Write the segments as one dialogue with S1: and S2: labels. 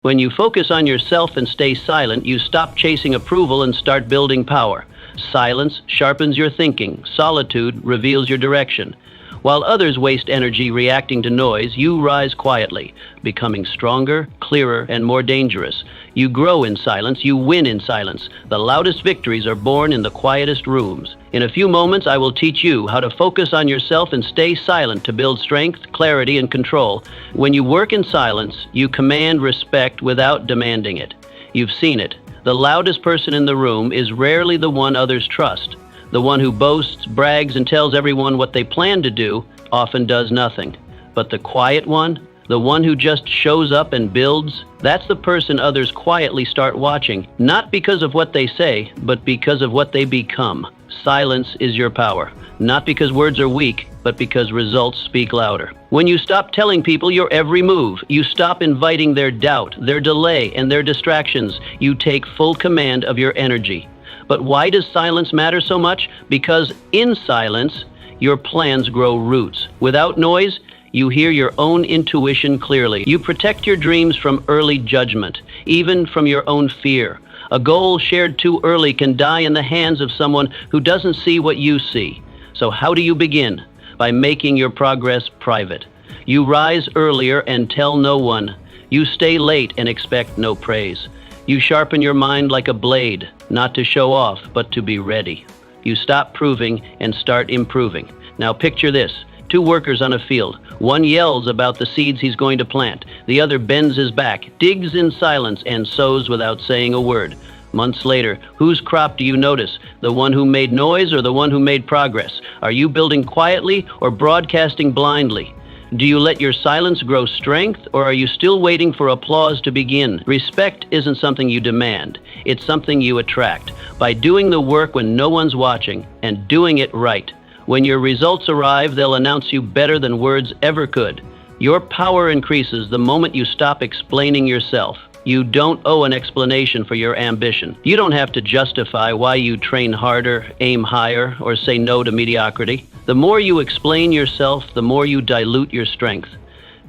S1: When you focus on yourself and stay silent, you stop chasing approval and start building power. Silence sharpens your thinking. Solitude reveals your direction. While others waste energy reacting to noise, you rise quietly, becoming stronger, clearer, and more dangerous. You grow in silence, you win in silence. The loudest victories are born in the quietest rooms. In a few moments, I will teach you how to focus on yourself and stay silent to build strength, clarity, and control. When you work in silence, you command respect without demanding it. You've seen it. The loudest person in the room is rarely the one others trust. The one who boasts, brags, and tells everyone what they plan to do often does nothing. But the quiet one, the one who just shows up and builds, that's the person others quietly start watching, not because of what they say, but because of what they become. Silence is your power, not because words are weak, but because results speak louder. When you stop telling people your every move, you stop inviting their doubt, their delay, and their distractions, you take full command of your energy. But why does silence matter so much? Because in silence, your plans grow roots. Without noise, you hear your own intuition clearly. You protect your dreams from early judgment, even from your own fear. A goal shared too early can die in the hands of someone who doesn't see what you see. So how do you begin? By making your progress private. You rise earlier and tell no one. You stay late and expect no praise. You sharpen your mind like a blade, not to show off, but to be ready. You stop proving and start improving. Now picture this. Two workers on a field. One yells about the seeds he's going to plant. The other bends his back, digs in silence, and sows without saying a word. Months later, whose crop do you notice? The one who made noise or the one who made progress? Are you building quietly or broadcasting blindly? Do you let your silence grow strength, or are you still waiting for applause to begin? Respect isn't something you demand. It's something you attract. By doing the work when no one's watching and doing it right. When your results arrive, they'll announce you better than words ever could. Your power increases the moment you stop explaining yourself. You don't owe an explanation for your ambition. You don't have to justify why you train harder, aim higher, or say no to mediocrity. The more you explain yourself, the more you dilute your strength.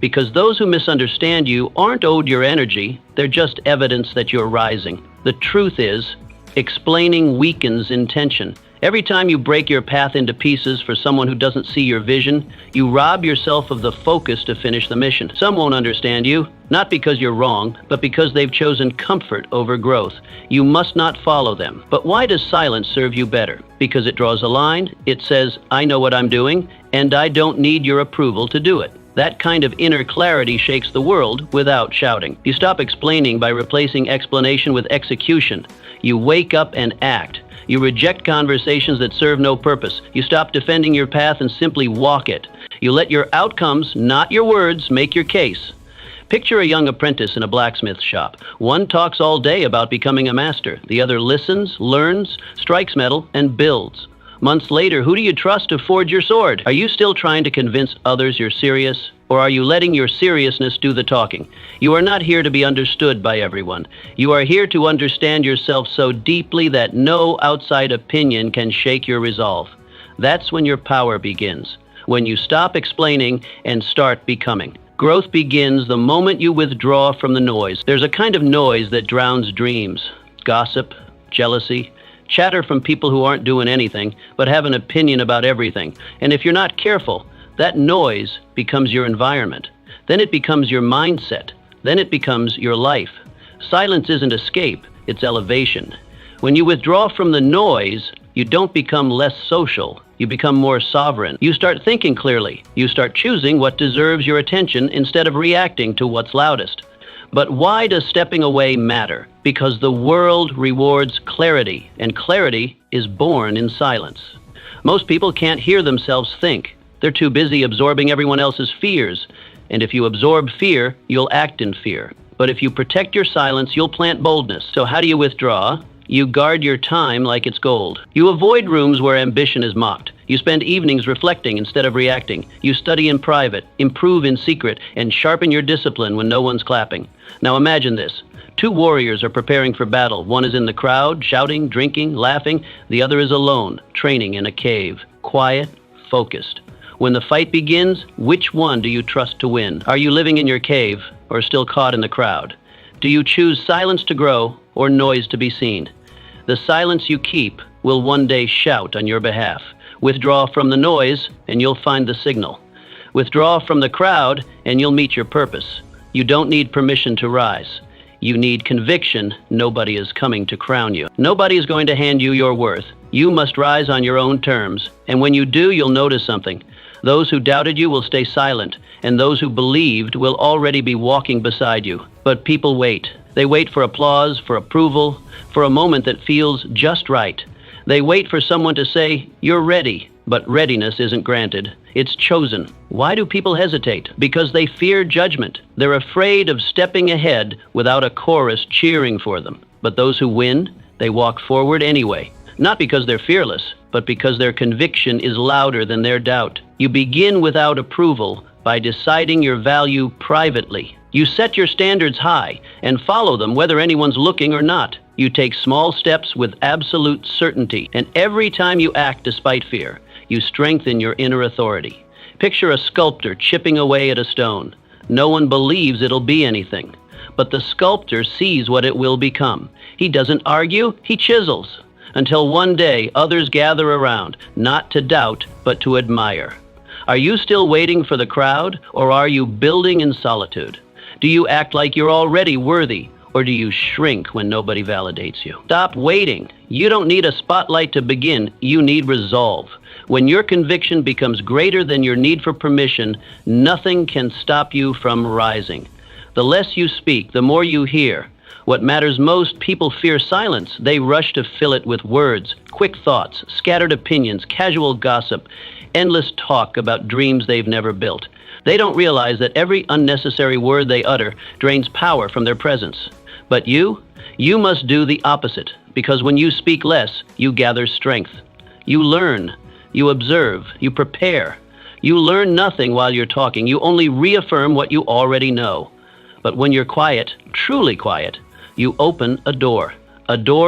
S1: Because those who misunderstand you aren't owed your energy, they're just evidence that you're rising. The truth is, explaining weakens intention. Every time you break your path into pieces for someone who doesn't see your vision, you rob yourself of the focus to finish the mission. Some won't understand you, not because you're wrong, but because they've chosen comfort over growth. You must not follow them. But why does silence serve you better? Because it draws a line. It says, I know what I'm doing, and I don't need your approval to do it. That kind of inner clarity shakes the world without shouting. You stop explaining by replacing explanation with execution. You wake up and act. You reject conversations that serve no purpose. You stop defending your path and simply walk it. You let your outcomes, not your words, make your case. Picture a young apprentice in a blacksmith shop. One talks all day about becoming a master. The other listens, learns, strikes metal, and builds. Months later, who do you trust to forge your sword? Are you still trying to convince others you're serious? Or are you letting your seriousness do the talking? You are not here to be understood by everyone. You are here to understand yourself so deeply that no outside opinion can shake your resolve. That's when your power begins. When you stop explaining and start becoming. Growth begins the moment you withdraw from the noise. There's a kind of noise that drowns dreams. Gossip, jealousy, chatter from people who aren't doing anything, but have an opinion about everything. And if you're not careful, that noise becomes your environment. Then it becomes your mindset. Then it becomes your life. Silence isn't escape, it's elevation. When you withdraw from the noise, you don't become less social. You become more sovereign. You start thinking clearly. You start choosing what deserves your attention instead of reacting to what's loudest. But why does stepping away matter? Because the world rewards clarity, and clarity is born in silence. Most people can't hear themselves think. They're too busy absorbing everyone else's fears. And if you absorb fear, you'll act in fear. But if you protect your silence, you'll plant boldness. So how do you withdraw? You guard your time like it's gold. You avoid rooms where ambition is mocked. You spend evenings reflecting instead of reacting. You study in private, improve in secret, and sharpen your discipline when no one's clapping. Now imagine this. Two warriors are preparing for battle. One is in the crowd, shouting, drinking, laughing. The other is alone, training in a cave, quiet, focused. When the fight begins, which one do you trust to win? Are you living in your cave or still caught in the crowd? Do you choose silence to grow or noise to be seen? The silence you keep will one day shout on your behalf. Withdraw from the noise and you'll find the signal. Withdraw from the crowd and you'll meet your purpose. You don't need permission to rise. You need conviction. Nobody is coming to crown you. Nobody is going to hand you your worth. You must rise on your own terms. And when you do, you'll notice something. Those who doubted you will stay silent, and those who believed will already be walking beside you. But people wait. They wait for applause, for approval, for a moment that feels just right. They wait for someone to say, "You're ready." But readiness isn't granted. It's chosen. Why do people hesitate? Because they fear judgment. They're afraid of stepping ahead without a chorus cheering for them. But those who win, they walk forward anyway. Not because they're fearless, but because their conviction is louder than their doubt. You begin without approval by deciding your value privately. You set your standards high and follow them whether anyone's looking or not. You take small steps with absolute certainty, and every time you act despite fear, you strengthen your inner authority. Picture a sculptor chipping away at a stone. No one believes it'll be anything, but the sculptor sees what it will become. He doesn't argue, he chisels, until one day others gather around, not to doubt, but to admire. Are you still waiting for the crowd, or are you building in solitude? Do you act like you're already worthy, or do you shrink when nobody validates you? Stop waiting. You don't need a spotlight to begin. You need resolve. When your conviction becomes greater than your need for permission, nothing can stop you from rising. The less you speak, the more you hear. What matters most, people fear silence. They rush to fill it with words, quick thoughts, scattered opinions, casual gossip, endless talk about dreams they've never built. They don't realize that every unnecessary word they utter drains power from their presence. But you must do the opposite, because when you speak less, you gather strength. You learn, you observe, you prepare. You learn nothing while you're talking. You only reaffirm what you already know. But when you're quiet, truly quiet, you open a door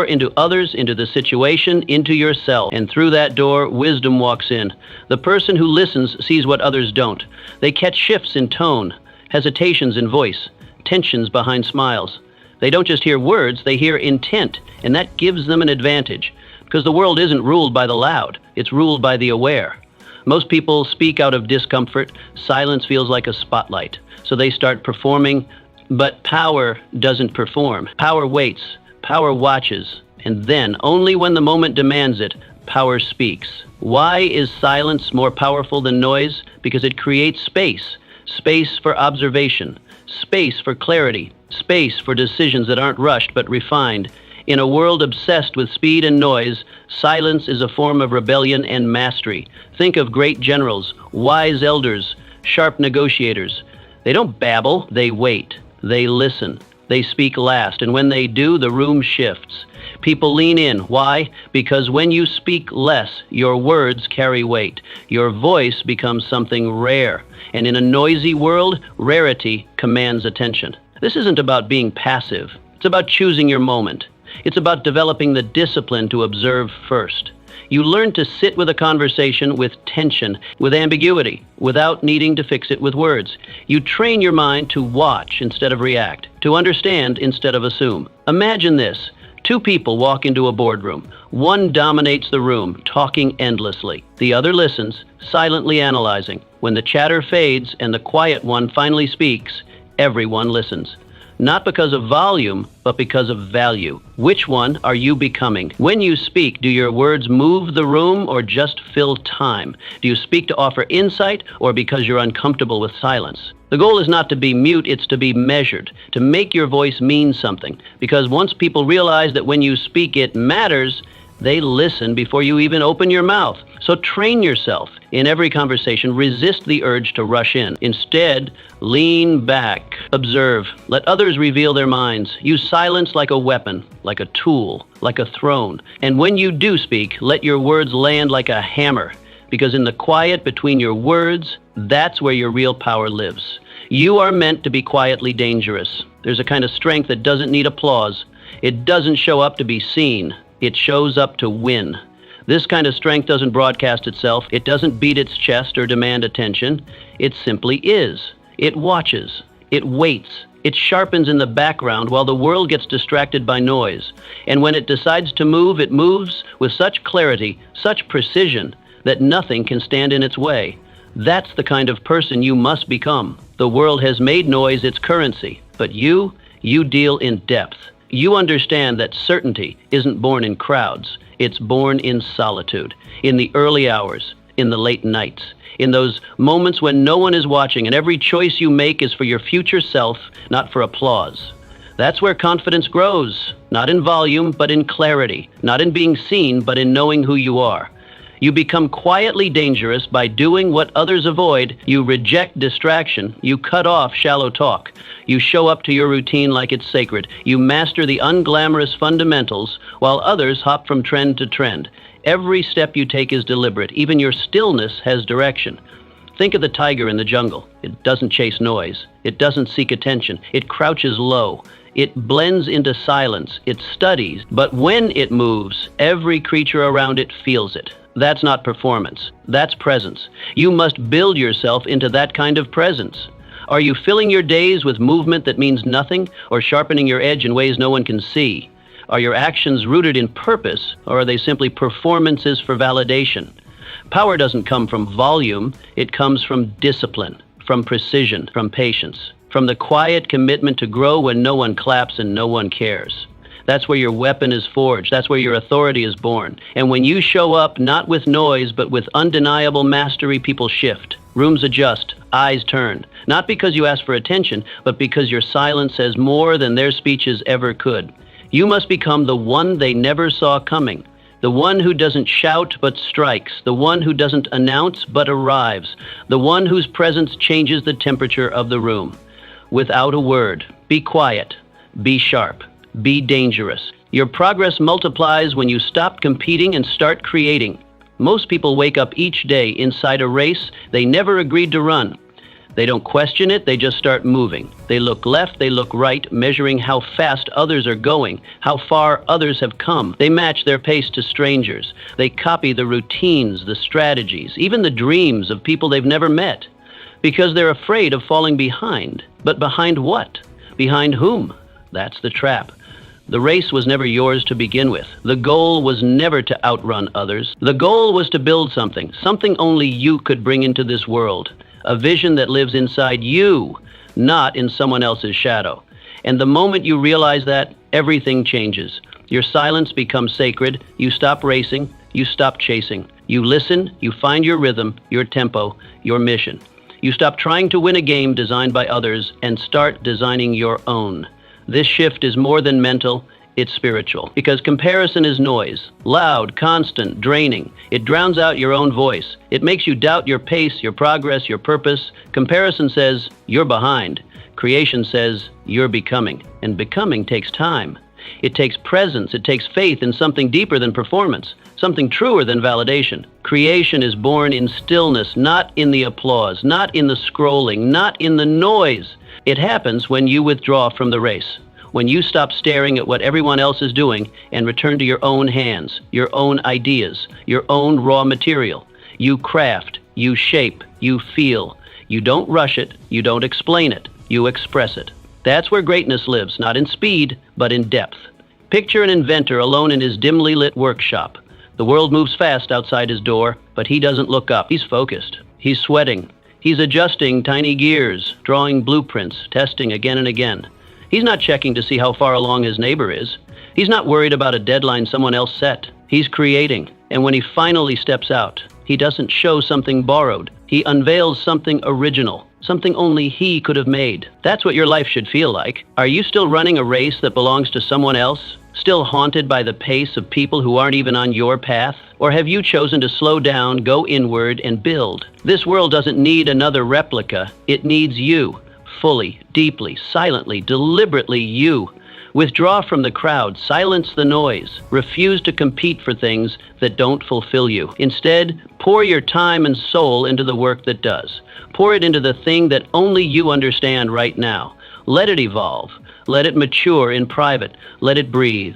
S1: into others, into the situation, into yourself. And through that door, wisdom walks in. The person who listens sees what others don't. They catch shifts in tone, hesitations in voice, tensions behind smiles. They don't just hear words, they hear intent, and that gives them an advantage. Because the world isn't ruled by the loud, it's ruled by the aware. Most people speak out of discomfort. Silence feels like a spotlight. So they start performing, but power doesn't perform. Power waits, power watches, and then, only when the moment demands it, power speaks. Why is silence more powerful than noise? Because it creates space. Space for observation, space for clarity, space for decisions that aren't rushed but refined. In a world obsessed with speed and noise, silence is a form of rebellion and mastery. Think of great generals, wise elders, sharp negotiators. They don't babble, they wait. They listen. They speak last, and when they do, the room shifts. People lean in. Why? Because when you speak less, your words carry weight. Your voice becomes something rare. And in a noisy world, rarity commands attention. This isn't about being passive. It's about choosing your moment. It's about developing the discipline to observe first. You learn to sit with a conversation with tension, with ambiguity, without needing to fix it with words. You train your mind to watch instead of react, to understand instead of assume. Imagine this. Two people walk into a boardroom. One dominates the room, talking endlessly. The other listens, silently analyzing. When the chatter fades and the quiet one finally speaks, everyone listens. Not because of volume, but because of value. Which one are you becoming? When you speak, do your words move the room or just fill time? Do you speak to offer insight or because you're uncomfortable with silence? The goal is not to be mute, it's to be measured, to make your voice mean something. Because once people realize that when you speak it matters, they listen before you even open your mouth. So train yourself. In every conversation, resist the urge to rush in. Instead, lean back, observe, let others reveal their minds. Use silence like a weapon, like a tool, like a throne. And when you do speak, let your words land like a hammer. Because in the quiet between your words, that's where your real power lives. You are meant to be quietly dangerous. There's a kind of strength that doesn't need applause. It doesn't show up to be seen. It shows up to win. This kind of strength doesn't broadcast itself. It doesn't beat its chest or demand attention. It simply is. It watches. It waits. It sharpens in the background while the world gets distracted by noise. And when it decides to move, it moves with such clarity, such precision, that nothing can stand in its way. That's the kind of person you must become. The world has made noise its currency, but you deal in depth. You understand that certainty isn't born in crowds. It's born in solitude, in the early hours, in the late nights, in those moments when no one is watching and every choice you make is for your future self, not for applause. That's where confidence grows, not in volume, but in clarity, not in being seen, but in knowing who you are. You become quietly dangerous by doing what others avoid. You reject distraction. You cut off shallow talk. You show up to your routine like it's sacred. You master the unglamorous fundamentals while others hop from trend to trend. Every step you take is deliberate. Even your stillness has direction. Think of the tiger in the jungle. It doesn't chase noise. It doesn't seek attention. It crouches low. It blends into silence. It studies. But when it moves, every creature around it feels it. That's not performance. That's presence. You must build yourself into that kind of presence. Are you filling your days with movement that means nothing, or sharpening your edge in ways no one can see? Are your actions rooted in purpose, or are they simply performances for validation? Power doesn't come from volume. It comes from discipline, from precision, from patience, from the quiet commitment to grow when no one claps and no one cares. That's where your weapon is forged. That's where your authority is born. And when you show up, not with noise, but with undeniable mastery, people shift. Rooms adjust. Eyes turn. Not because you ask for attention, but because your silence says more than their speeches ever could. You must become the one they never saw coming. The one who doesn't shout but strikes. The one who doesn't announce but arrives. The one whose presence changes the temperature of the room. Without a word. Be quiet. Be sharp. Be dangerous. Your progress multiplies when you stop competing and start creating. Most people wake up each day inside a race they never agreed to run. They don't question it, they just start moving. They look left, they look right, measuring how fast others are going, how far others have come. They match their pace to strangers. They copy the routines, the strategies, even the dreams of people they've never met. Because they're afraid of falling behind. But behind what? Behind whom? That's the trap. The race was never yours to begin with. The goal was never to outrun others. The goal was to build something only you could bring into this world. A vision that lives inside you, not in someone else's shadow. And the moment you realize that, everything changes. Your silence becomes sacred. You stop racing. You stop chasing. You listen. You find your rhythm, your tempo, your mission. You stop trying to win a game designed by others and start designing your own. This shift is more than mental, it's spiritual. Because comparison is noise, loud, constant, draining. It drowns out your own voice. It makes you doubt your pace, your progress, your purpose. Comparison says, you're behind. Creation says, you're becoming. And becoming takes time. It takes presence. It takes faith in something deeper than performance, something truer than validation. Creation is born in stillness, not in the applause, not in the scrolling, not in the noise. It happens when you withdraw from the race, when you stop staring at what everyone else is doing and return to your own hands, your own ideas, your own raw material. You craft, you shape, you feel. You don't rush it, you don't explain it, you express it. That's where greatness lives, not in speed, but in depth. Picture an inventor alone in his dimly lit workshop. The world moves fast outside his door, but he doesn't look up. He's focused. He's sweating. He's adjusting tiny gears, drawing blueprints, testing again and again. He's not checking to see how far along his neighbor is. He's not worried about a deadline someone else set. He's creating. And when he finally steps out, he doesn't show something borrowed. He unveils something original, something only he could have made. That's what your life should feel like. Are you still running a race that belongs to someone else? Still haunted by the pace of people who aren't even on your path? Or have you chosen to slow down, go inward, and build? This world doesn't need another replica. It needs you. Fully, deeply, silently, deliberately you. Withdraw from the crowd. Silence the noise. Refuse to compete for things that don't fulfill you. Instead, pour your time and soul into the work that does. Pour it into the thing that only you understand right now. Let it evolve. Let it mature in private. Let it breathe.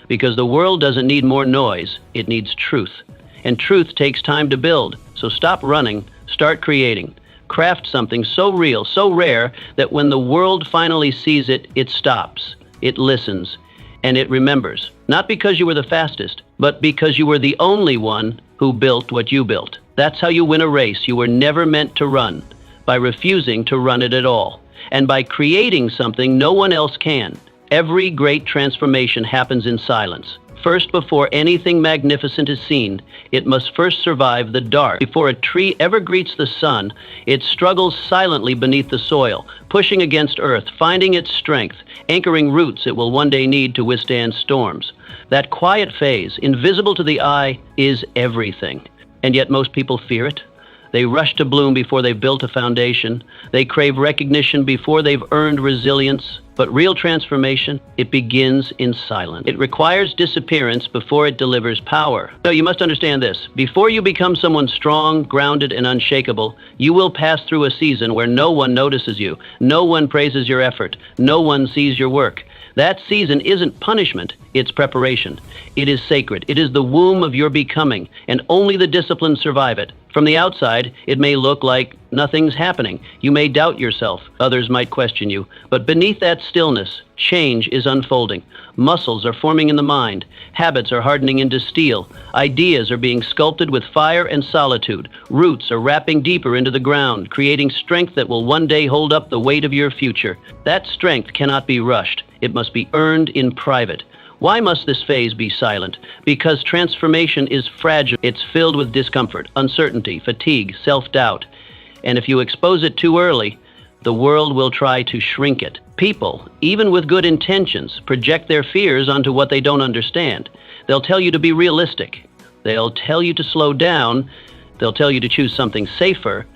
S1: Because the world doesn't need more noise. It needs truth. And truth takes time to build. So stop running. Start creating. Craft something so real, so rare, that when the world finally sees it, it stops, it listens, and it remembers. Not because you were the fastest, but because you were the only one who built what you built. That's how you win a race you were never meant to run, by refusing to run it at all, and by creating something no one else can. Every great transformation happens in silence. First, before anything magnificent is seen, it must first survive the dark. Before a tree ever greets the sun, it struggles silently beneath the soil, pushing against earth, finding its strength, anchoring roots it will one day need to withstand storms. That quiet phase, invisible to the eye, is everything. And yet most people fear it. They rush to bloom before they've built a foundation. They crave recognition before they've earned resilience. But real transformation, it begins in silence. It requires disappearance before it delivers power. So you must understand this. Before you become someone strong, grounded, and unshakable, you will pass through a season where no one notices you, no one praises your effort, no one sees your work. That season isn't punishment, it's preparation. It is sacred. It is the womb of your becoming, and only the disciplined survive it. From the outside, it may look like nothing's happening. You may doubt yourself. Others might question you. But beneath that stillness, change is unfolding. Muscles are forming in the mind. Habits are hardening into steel. Ideas are being sculpted with fire and solitude. Roots are wrapping deeper into the ground, creating strength that will one day hold up the weight of your future. That strength cannot be rushed. It must be earned in private. Why must this phase be silent? Because transformation is fragile. It's filled with discomfort, uncertainty, fatigue, self-doubt. And if you expose it too early, the world will try to shrink it. People, even with good intentions, project their fears onto what they don't understand. They'll tell you to be realistic. They'll tell you to slow down. They'll tell you to choose something safer.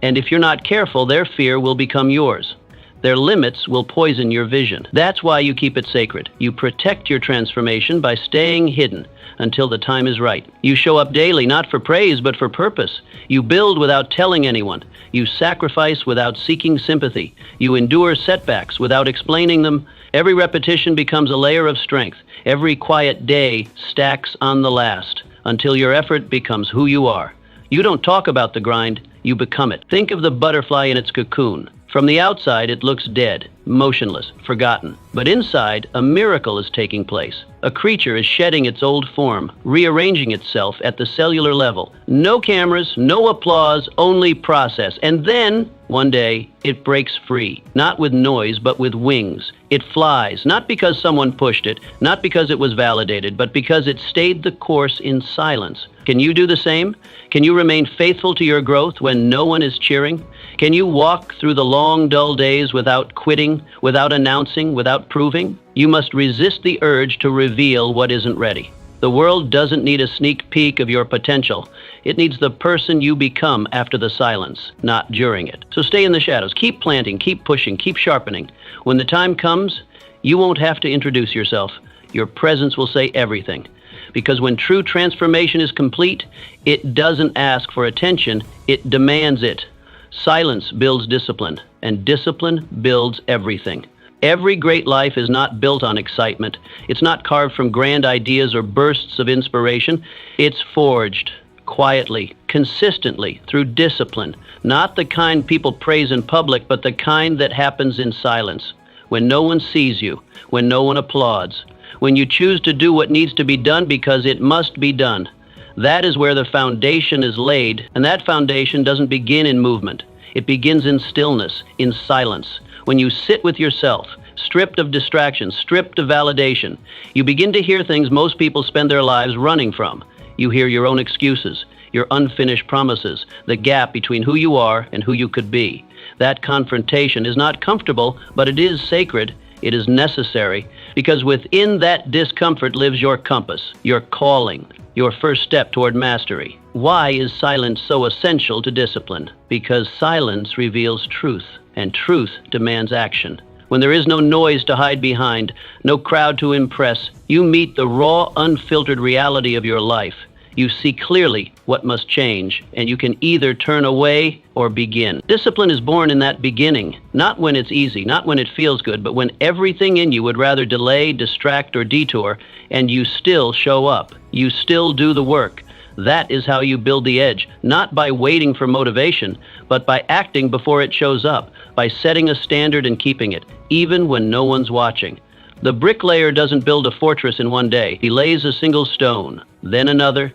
S1: And if you're not careful, their fear will become yours. Their limits will poison your vision. That's why you keep it sacred. You protect your transformation by staying hidden until the time is right. You show up daily, not for praise, but for purpose. You build without telling anyone. You sacrifice without seeking sympathy. You endure setbacks without explaining them. Every repetition becomes a layer of strength. Every quiet day stacks on the last until your effort becomes who you are. You don't talk about the grind, you become it. Think of the butterfly in its cocoon. From the outside, it looks dead, motionless, forgotten. But inside, a miracle is taking place. A creature is shedding its old form, rearranging itself at the cellular level. No cameras, no applause, only process. And then, one day, it breaks free. Not with noise, but with wings. It flies, not because someone pushed it, not because it was validated, but because it stayed the course in silence. Can you do the same? Can you remain faithful to your growth when no one is cheering? Can you walk through the long, dull days without quitting, without announcing, without proving? You must resist the urge to reveal what isn't ready. The world doesn't need a sneak peek of your potential. It needs the person you become after the silence, not during it. So stay in the shadows. Keep planting, keep pushing, keep sharpening. When the time comes, you won't have to introduce yourself. Your presence will say everything. Because when true transformation is complete, it doesn't ask for attention, it demands it. Silence builds discipline, and discipline builds everything. Every great life is not built on excitement. It's not carved from grand ideas or bursts of inspiration. It's forged quietly, consistently, through discipline. Not the kind people praise in public, but the kind that happens in silence. When no one sees you, when no one applauds, when you choose to do what needs to be done because it must be done. That is where the foundation is laid, and that foundation doesn't begin in movement. It begins in stillness, in silence. When you sit with yourself, stripped of distractions, stripped of validation, you begin to hear things most people spend their lives running from. You hear your own excuses, your unfinished promises, the gap between who you are and who you could be. That confrontation is not comfortable, but it is sacred. It is necessary, because within that discomfort lives your compass, your calling, your first step toward mastery. Why is silence so essential to discipline? Because silence reveals truth, and truth demands action. When there is no noise to hide behind, no crowd to impress, you meet the raw, unfiltered reality of your life. You see clearly what must change, and you can either turn away or begin. Discipline is born in that beginning, not when it's easy, not when it feels good, but when everything in you would rather delay, distract, or detour, and you still show up. You still do the work. That is how you build the edge, not by waiting for motivation, but by acting before it shows up, by setting a standard and keeping it, even when no one's watching. The bricklayer doesn't build a fortress in one day. He lays a single stone, then another,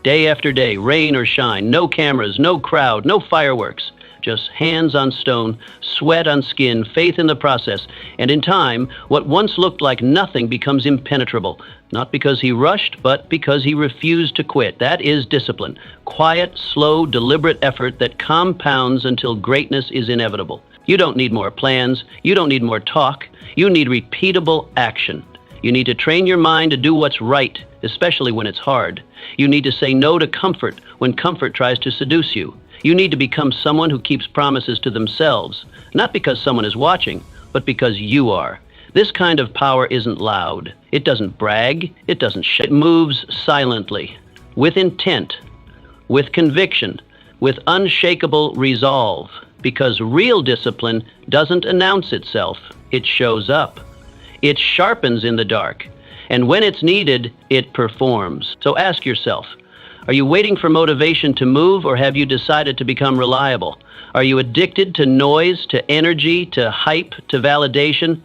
S1: day after day, rain or shine, no cameras, no crowd, no fireworks. Just hands on stone, sweat on skin, faith in the process. And in time, what once looked like nothing becomes impenetrable. Not because he rushed, but because he refused to quit. That is discipline. Quiet, slow, deliberate effort that compounds until greatness is inevitable. You don't need more plans. You don't need more talk. You need repeatable action. You need to train your mind to do what's right, especially when it's hard. You need to say no to comfort when comfort tries to seduce you. You need to become someone who keeps promises to themselves, not because someone is watching, but because you are. This kind of power isn't loud. It doesn't brag. It doesn't It moves silently, with intent, with conviction, with unshakable resolve, because real discipline doesn't announce itself. It shows up. It sharpens in the dark, and when it's needed, it performs. So ask yourself, are you waiting for motivation to move, or have you decided to become reliable? Are you addicted to noise, to energy, to hype, to validation?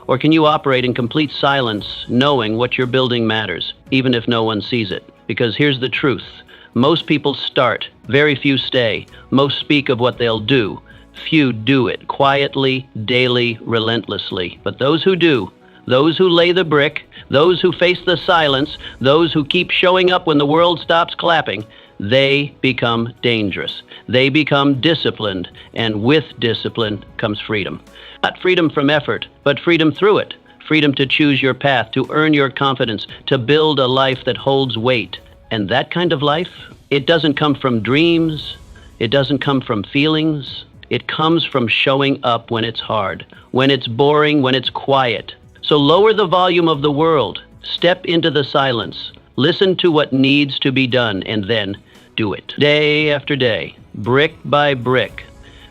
S1: Or can you operate in complete silence, knowing what you're building matters, even if no one sees it? Because here's the truth. Most people start, very few stay. Most speak of what they'll do. Few do it, quietly, daily, relentlessly. But those who do, those who lay the brick, those who face the silence, those who keep showing up when the world stops clapping, they become dangerous. They become disciplined, and with discipline comes freedom. Not freedom from effort, but freedom through it. Freedom to choose your path, to earn your confidence, to build a life that holds weight. And that kind of life, it doesn't come from dreams. It doesn't come from feelings. It comes from showing up when it's hard, when it's boring, when it's quiet. So lower the volume of the world, step into the silence, listen to what needs to be done, and then do it. Day after day, brick by brick.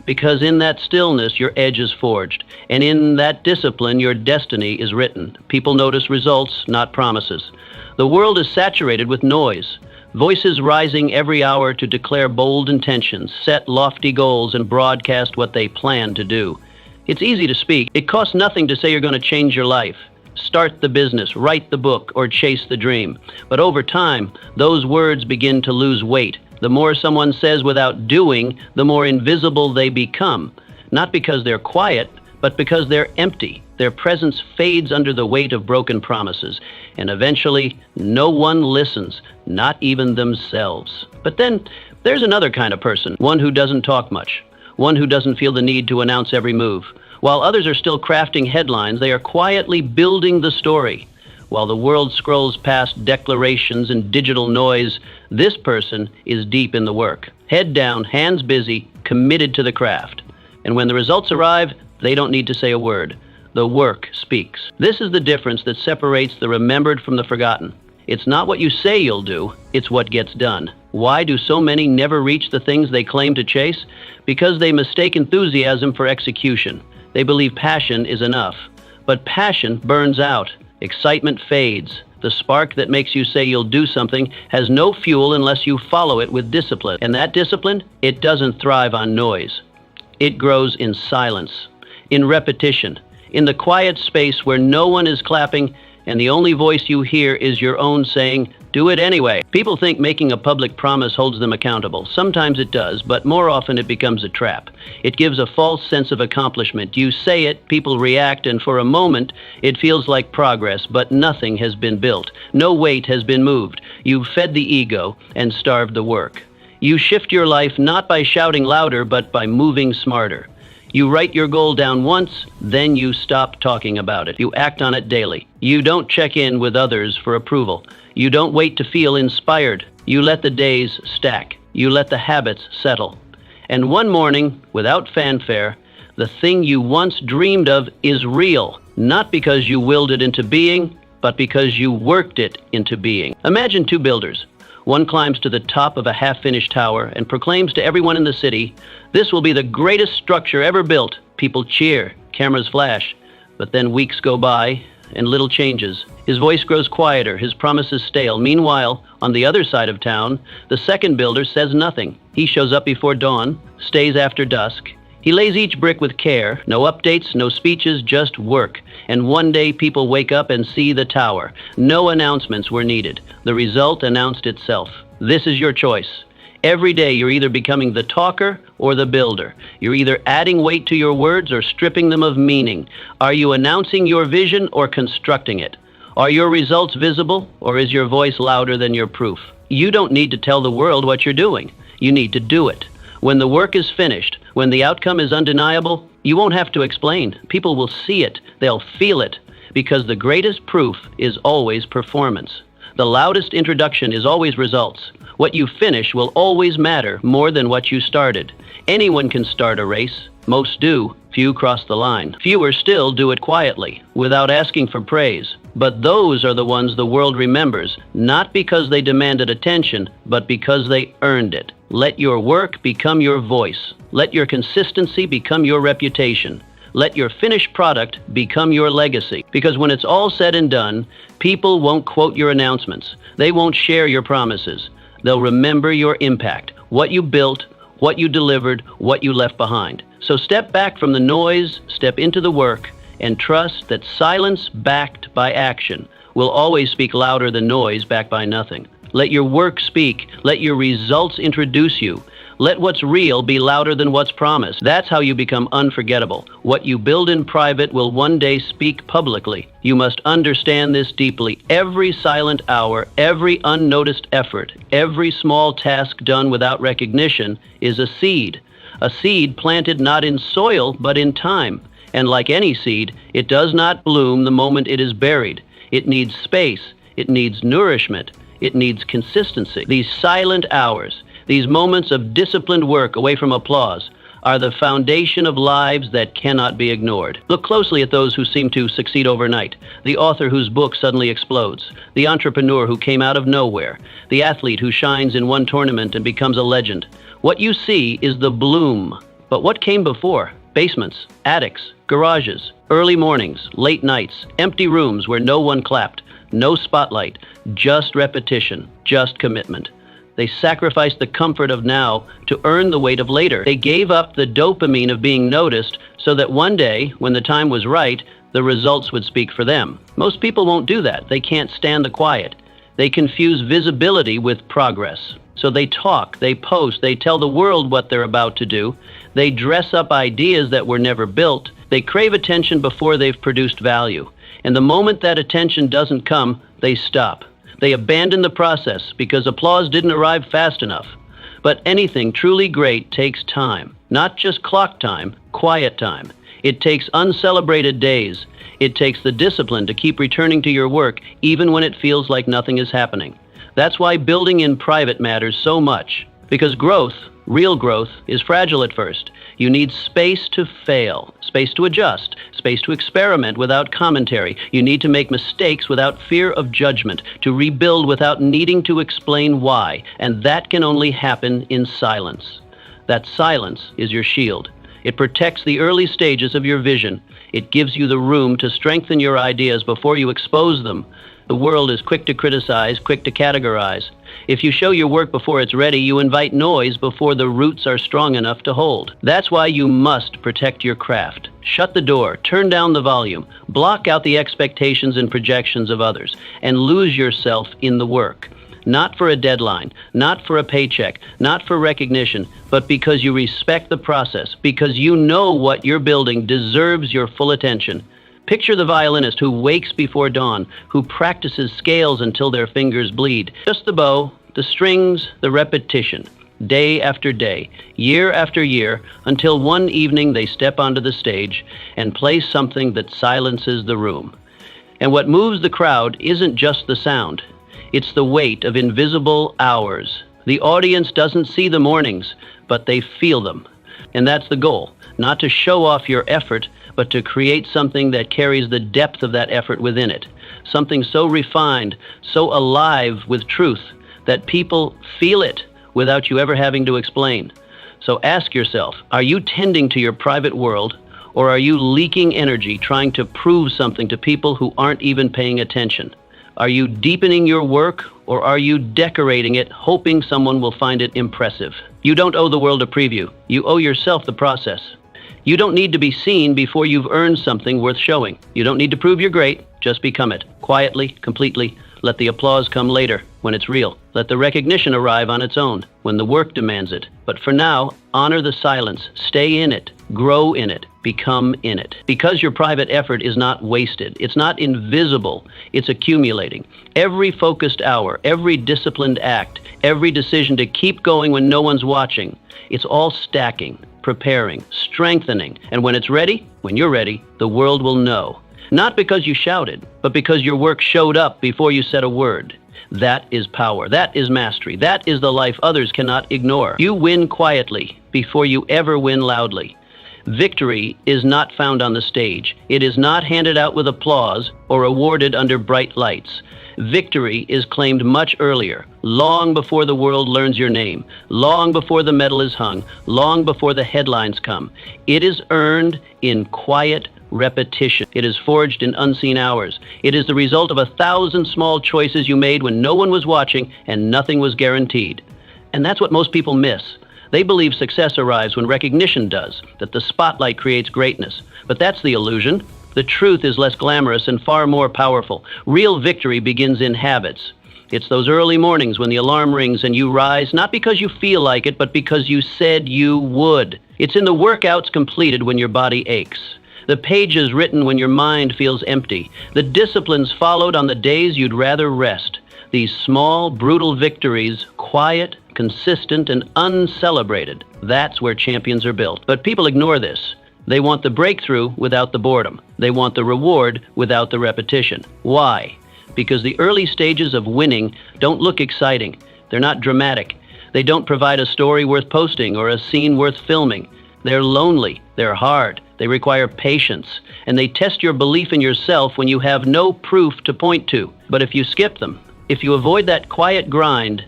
S1: Because in that stillness, your edge is forged. And in that discipline, your destiny is written. People notice results, not promises. The world is saturated with noise. Voices rising every hour to declare bold intentions, set lofty goals, and broadcast what they plan to do. It's easy to speak. It costs nothing to say you're going to change your life. Start the business, write the book, or chase the dream. But over time, those words begin to lose weight. The more someone says without doing, the more invisible they become. Not because they're quiet, but because they're empty. Their presence fades under the weight of broken promises. And eventually, no one listens, not even themselves. But then, there's another kind of person, one who doesn't talk much. One who doesn't feel the need to announce every move. While others are still crafting headlines, they are quietly building the story. While the world scrolls past declarations and digital noise, this person is deep in the work. Head down, hands busy, committed to the craft. And when the results arrive, they don't need to say a word. The work speaks. This is the difference that separates the remembered from the forgotten. It's not what you say you'll do, it's what gets done. Why do so many never reach the things they claim to chase? Because they mistake enthusiasm for execution. They believe passion is enough. But passion burns out. Excitement fades. The spark that makes you say you'll do something has no fuel unless you follow it with discipline. And that discipline, it doesn't thrive on noise. It grows in silence, in repetition, in the quiet space where no one is clapping and the only voice you hear is your own saying, do it anyway. People think making a public promise holds them accountable. Sometimes it does, but more often it becomes a trap. It gives a false sense of accomplishment. You say it, people react, and for a moment it feels like progress, but nothing has been built. No weight has been moved. You've fed the ego and starved the work. You shift your life not by shouting louder, but by moving smarter. You write your goal down once, then you stop talking about it. You act on it daily. You don't check in with others for approval. You don't wait to feel inspired. You let the days stack. You let the habits settle. And one morning, without fanfare, the thing you once dreamed of is real, not because you willed it into being, but because you worked it into being. Imagine two builders. One climbs to the top of a half-finished tower and proclaims to everyone in the city, "This will be the greatest structure ever built." People cheer, cameras flash. But then weeks go by, and little changes. His voice grows quieter, his promises stale. Meanwhile, on the other side of town, the second builder says nothing. He shows up before dawn, stays after dusk. He lays each brick with care, no updates, no speeches, just work. And one day people wake up and see the tower. No announcements were needed. The result announced itself. This is your choice. Every day you're either becoming the talker or the builder. You're either adding weight to your words or stripping them of meaning. Are you announcing your vision or constructing it? Are your results visible, or is your voice louder than your proof? You don't need to tell the world what you're doing. You need to do it. When the work is finished, when the outcome is undeniable, you won't have to explain. People will see it. They'll feel it. Because the greatest proof is always performance. The loudest introduction is always results. What you finish will always matter more than what you started. Anyone can start a race. Most do. Few cross the line. Fewer still do it quietly, without asking for praise. But those are the ones the world remembers, not because they demanded attention, but because they earned it. Let your work become your voice. Let your consistency become your reputation. Let your finished product become your legacy. Because when it's all said and done, people won't quote your announcements. They won't share your promises. They'll remember your impact, what you built, what you delivered, what you left behind. So step back from the noise, step into the work, and trust that silence backed by action will always speak louder than noise backed by nothing. Let your work speak. Let your results introduce you. Let what's real be louder than what's promised. That's how you become unforgettable. What you build in private will one day speak publicly. You must understand this deeply. Every silent hour, every unnoticed effort, every small task done without recognition is a seed. A seed planted not in soil, but in time. And like any seed, it does not bloom the moment it is buried. It needs space. It needs nourishment. It needs consistency. These silent hours, these moments of disciplined work away from applause, are the foundation of lives that cannot be ignored. Look closely at those who seem to succeed overnight. The author whose book suddenly explodes. The entrepreneur who came out of nowhere. The athlete who shines in one tournament and becomes a legend. What you see is the bloom. But what came before? Basements, attics, garages, early mornings, late nights, empty rooms where no one clapped, no spotlight, just repetition, just commitment. They sacrificed the comfort of now to earn the weight of later. They gave up the dopamine of being noticed so that one day, when the time was right, the results would speak for them. Most people won't do that. They can't stand the quiet. They confuse visibility with progress. So they talk, they post, they tell the world what they're about to do. They dress up ideas that were never built. They crave attention before they've produced value. And the moment that attention doesn't come, they stop. They abandon the process because applause didn't arrive fast enough. But anything truly great takes time. Not just clock time, quiet time. It takes uncelebrated days. It takes the discipline to keep returning to your work even when it feels like nothing is happening. That's why building in private matters so much. Because growth, real growth, is fragile at first. You need space to fail, space to adjust, space to experiment without commentary. You need to make mistakes without fear of judgment, to rebuild without needing to explain why. And that can only happen in silence. That silence is your shield. It protects the early stages of your vision. It gives you the room to strengthen your ideas before you expose them. The world is quick to criticize, quick to categorize. If you show your work before it's ready, you invite noise before the roots are strong enough to hold. That's why you must protect your craft. Shut the door, turn down the volume, block out the expectations and projections of others, and lose yourself in the work. Not for a deadline, not for a paycheck, not for recognition, but because you respect the process, because you know what you're building deserves your full attention. Picture the violinist who wakes before dawn, who practices scales until their fingers bleed. Just the bow, the strings, the repetition, day after day, year after year, until one evening they step onto the stage and play something that silences the room. And what moves the crowd isn't just the sound. It's the weight of invisible hours. The audience doesn't see the mornings, but they feel them. And that's the goal, not to show off your effort, but to create something that carries the depth of that effort within it. Something so refined, so alive with truth, that people feel it without you ever having to explain. So ask yourself, are you tending to your private world, Or are you leaking energy trying to prove something to people who aren't even paying attention? Are you deepening your work, or are you decorating it, hoping someone will find it impressive? You don't owe the world a preview. You owe yourself the process. You don't need to be seen before you've earned something worth showing. You don't need to prove you're great. Just become it. Quietly, completely. Let the applause come later, when it's real. Let the recognition arrive on its own, when the work demands it. But for now, honor the silence. Stay in it. Grow in it. Become in it. Because your private effort is not wasted. It's not invisible. It's accumulating. Every focused hour, every disciplined act, every decision to keep going when no one's watching, it's all stacking, preparing, strengthening. And when it's ready, when you're ready, the world will know. Not because you shouted, but because your work showed up before you said a word. That is power. That is mastery. That is the life others cannot ignore. You win quietly before you ever win loudly. Victory is not found on the stage. It is not handed out with applause or awarded under bright lights. Victory is claimed much earlier, long before the world learns your name, long before the medal is hung, long before the headlines come. It is earned in quiet repetition. It is forged in unseen hours. It is the result of 1,000 small choices you made when no one was watching and nothing was guaranteed. And that's what most people miss. They believe success arrives when recognition does, that the spotlight creates greatness. But that's the illusion. The truth is less glamorous and far more powerful. Real victory begins in habits. It's those early mornings when the alarm rings and you rise, not because you feel like it, but because you said you would. It's in the workouts completed when your body aches. The pages written when your mind feels empty. The disciplines followed on the days you'd rather rest. These small, brutal victories, quiet, consistent, and uncelebrated. That's where champions are built. But people ignore this. They want the breakthrough without the boredom. They want the reward without the repetition. Why? Because the early stages of winning don't look exciting. They're not dramatic. They don't provide a story worth posting or a scene worth filming. They're lonely. They're hard. They require patience. And they test your belief in yourself when you have no proof to point to. But if you skip them, if you avoid that quiet grind,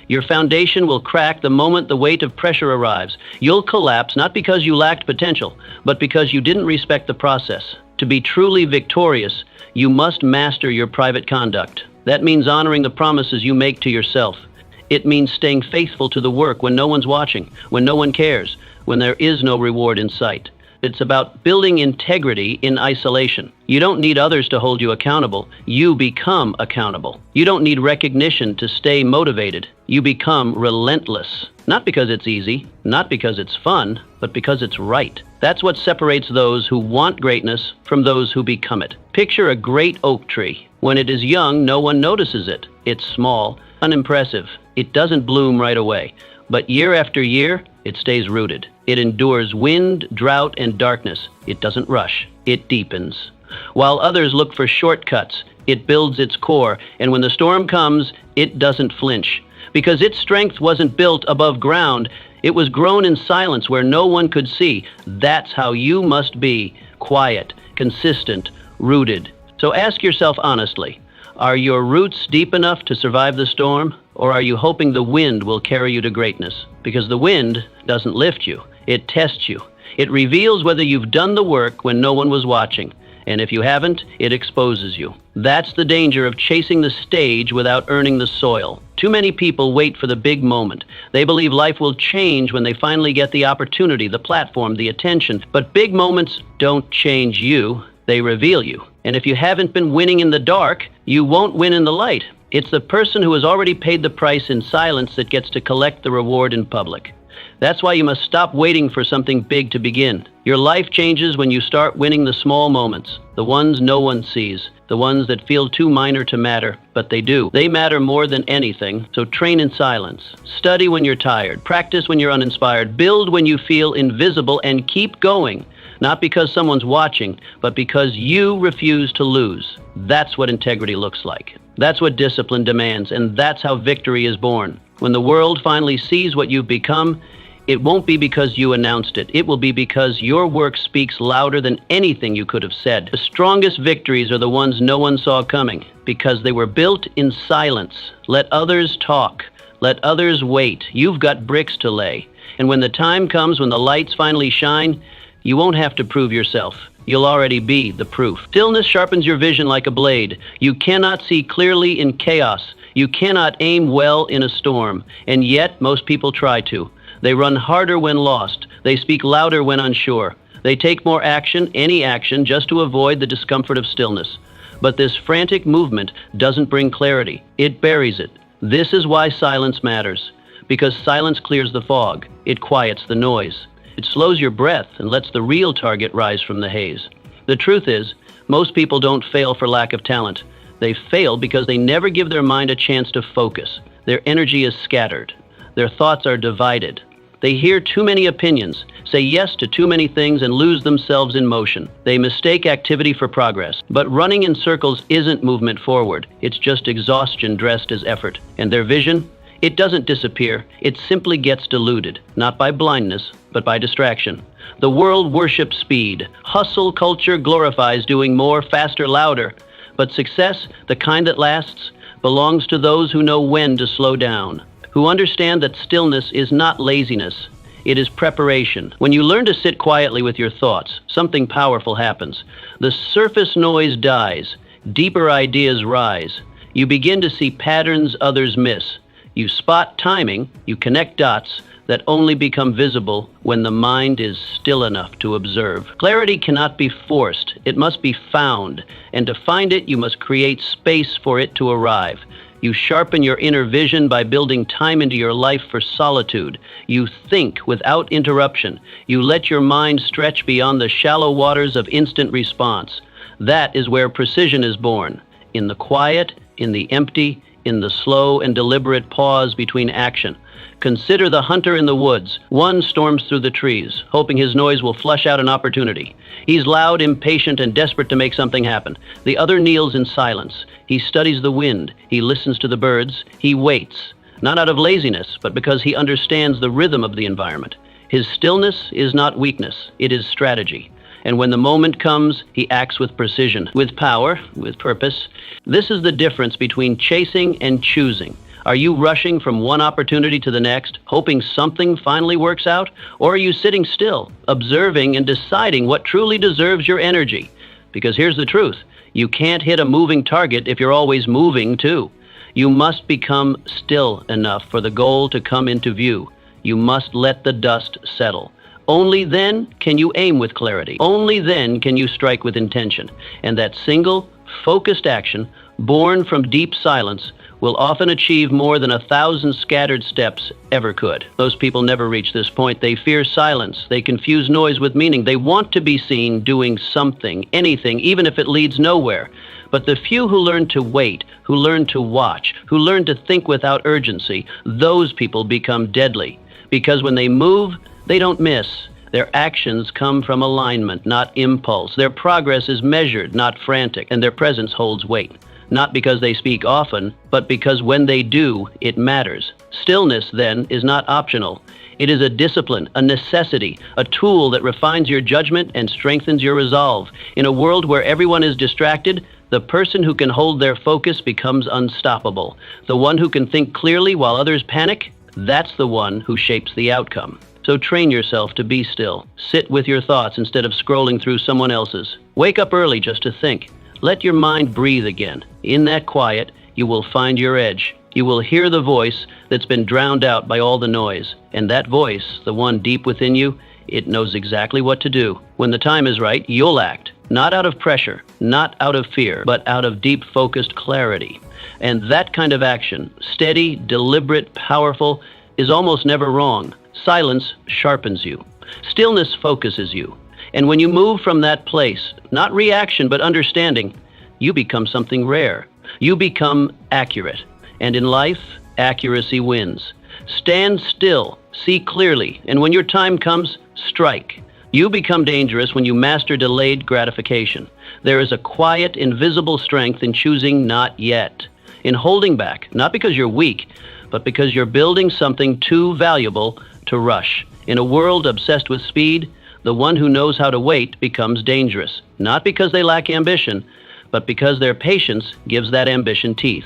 S1: your foundation will crack the moment the weight of pressure arrives. You'll collapse not because you lacked potential, but because you didn't respect the process. To be truly victorious, you must master your private conduct. That means honoring the promises you make to yourself. It means staying faithful to the work when no one's watching, when no one cares, when there is no reward in sight. It's about building integrity in isolation. You don't need others to hold you accountable. You become accountable. You don't need recognition to stay motivated. You become relentless. Not because it's easy, not because it's fun, but because it's right. That's what separates those who want greatness from those who become it. Picture a great oak tree. When it is young, no one notices it. It's small, unimpressive. It doesn't bloom right away. But year after year, it stays rooted. It endures wind, drought, and darkness. It doesn't rush. It deepens. While others look for shortcuts, it builds its core, and when the storm comes, it doesn't flinch. Because its strength wasn't built above ground, it was grown in silence where no one could see. That's how you must be: quiet, consistent, rooted. So ask yourself honestly, are your roots deep enough to survive the storm? Or are you hoping the wind will carry you to greatness? Because the wind doesn't lift you. It tests you. It reveals whether you've done the work when no one was watching. And if you haven't, it exposes you. That's the danger of chasing the stage without earning the soil. Too many people wait for the big moment. They believe life will change when they finally get the opportunity, the platform, the attention. But big moments don't change you. They reveal you. And if you haven't been winning in the dark, you won't win in the light. It's the person who has already paid the price in silence that gets to collect the reward in public. That's why you must stop waiting for something big to begin. Your life changes when you start winning the small moments, the ones no one sees, the ones that feel too minor to matter, but they do. They matter more than anything, so train in silence. Study when you're tired, practice when you're uninspired, build when you feel invisible, and keep going. Not because someone's watching, but because you refuse to lose. That's what integrity looks like. That's what discipline demands, and that's how victory is born. When the world finally sees what you've become, it won't be because you announced it. It will be because your work speaks louder than anything you could have said. The strongest victories are the ones no one saw coming, because they were built in silence. Let others talk. Let others wait. You've got bricks to lay. And when the time comes when the lights finally shine, You won't have to prove yourself. You'll already be the proof. Stillness sharpens your vision like a blade. You cannot see clearly in chaos. You cannot aim well in a storm. And yet, most people try to. They run harder when lost. They speak louder when unsure. They take more action, any action, just to avoid the discomfort of stillness. But this frantic movement doesn't bring clarity. It buries it. This is why silence matters. Because silence clears the fog. It quiets the noise. It slows your breath and lets the real target rise from the haze. The truth is, most people don't fail for lack of talent. They fail because they never give their mind a chance to focus. Their energy is scattered. Their thoughts are divided. They hear too many opinions, say yes to too many things, and lose themselves in motion. They mistake activity for progress. But running in circles isn't movement forward. It's just exhaustion dressed as effort. And their vision? It doesn't disappear. It simply gets diluted, not by blindness, but by distraction. The world worships speed. Hustle culture glorifies doing more, faster, louder. But success, the kind that lasts, belongs to those who know when to slow down, who understand that stillness is not laziness. It is preparation. When you learn to sit quietly with your thoughts, something powerful happens. The surface noise dies. Deeper ideas rise. You begin to see patterns others miss. You spot timing. You connect dots that only become visible when the mind is still enough to observe. Clarity cannot be forced. It must be found. And to find it, you must create space for it to arrive. You sharpen your inner vision by building time into your life for solitude. You think without interruption. You let your mind stretch beyond the shallow waters of instant response. That is where precision is born. In the quiet, in the empty, in the slow and deliberate pause between action. Consider the hunter in the woods. One storms through the trees, hoping his noise will flush out an opportunity. He's loud, impatient, and desperate to make something happen. The other kneels in silence. He studies the wind. He listens to the birds. He waits, not out of laziness, but because he understands the rhythm of the environment. His stillness is not weakness. It is strategy. And when the moment comes, he acts with precision, with power, with purpose. This is the difference between chasing and choosing. Are you rushing from one opportunity to the next, hoping something finally works out? Or are you sitting still, observing and deciding what truly deserves your energy? Because here's the truth. You can't hit a moving target if you're always moving too. You must become still enough for the goal to come into view. You must let the dust settle. Only then can you aim with clarity. Only then can you strike with intention. And that single, focused action, born from deep silence, will often achieve more than 1,000 scattered steps ever could. Those people never reach this point. They fear silence. They confuse noise with meaning. They want to be seen doing something, anything, even if it leads nowhere. But the few who learn to wait, who learn to watch, who learn to think without urgency, those people become deadly. Because when they move, they don't miss. Their actions come from alignment, not impulse. Their progress is measured, not frantic, and their presence holds weight. Not because they speak often, but because when they do, it matters. Stillness, then, is not optional. It is a discipline, a necessity, a tool that refines your judgment and strengthens your resolve. In a world where everyone is distracted, the person who can hold their focus becomes unstoppable. The one who can think clearly while others panic, that's the one who shapes the outcome. So train yourself to be still. Sit with your thoughts instead of scrolling through someone else's. Wake up early just to think. Let your mind breathe again. In that quiet, you will find your edge. You will hear the voice that's been drowned out by all the noise. And that voice, the one deep within you, it knows exactly what to do. When the time is right, you'll act. Not out of pressure, not out of fear, but out of deep, focused clarity. And that kind of action, steady, deliberate, powerful, is almost never wrong. Silence sharpens you. Stillness focuses you. And when you move from that place, not reaction, but understanding, you become something rare. You become accurate. And in life, accuracy wins. Stand still, see clearly, and when your time comes, strike. You become dangerous when you master delayed gratification. There is a quiet, invisible strength in choosing not yet, in holding back, not because you're weak, but because you're building something too valuable to rush. In a world obsessed with speed, the one who knows how to wait becomes dangerous, not because they lack ambition, but because their patience gives that ambition teeth.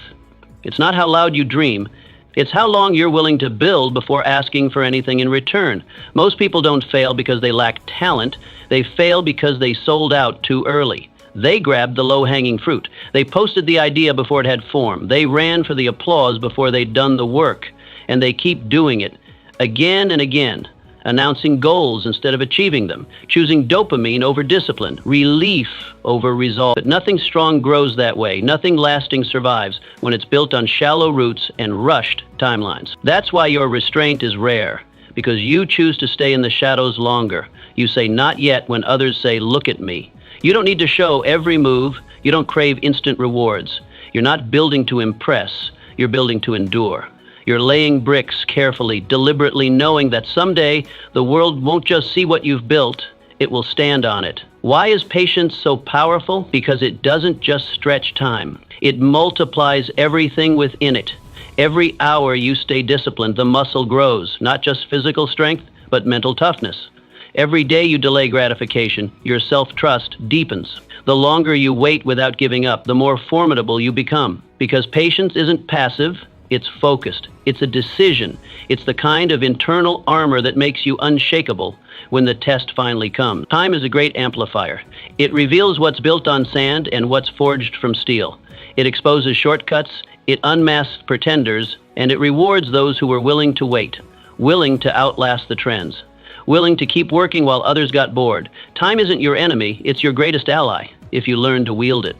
S1: It's not how loud you dream, It's how long you're willing to build before asking for anything in return. Most people don't fail because they lack talent. They fail because they sold out too early. They grabbed the low-hanging fruit. They posted the idea before it had form. They ran for the applause before they'd done the work. And they keep doing it again and again, announcing goals instead of achieving them, choosing dopamine over discipline, relief over resolve. But nothing strong grows that way. Nothing lasting survives when it's built on shallow roots and rushed timelines. That's why your restraint is rare, because you choose to stay in the shadows longer. You say not yet when others say, look at me. You don't need to show every move. You don't crave instant rewards. You're not building to impress. You're building to endure. You're laying bricks carefully, deliberately, knowing that someday the world won't just see what you've built, it will stand on it. Why is patience so powerful? Because it doesn't just stretch time. It multiplies everything within it. Every hour you stay disciplined, the muscle grows, not just physical strength, but mental toughness. Every day you delay gratification, your self-trust deepens. The longer you wait without giving up, the more formidable you become. Because patience isn't passive, it's focused. It's a decision. It's the kind of internal armor that makes you unshakable when the test finally comes. Time is a great amplifier. It reveals what's built on sand and what's forged from steel. It exposes shortcuts, it unmasks pretenders, and it rewards those who are willing to wait, willing to outlast the trends, willing to keep working while others got bored. Time isn't your enemy, it's your greatest ally, if you learn to wield it.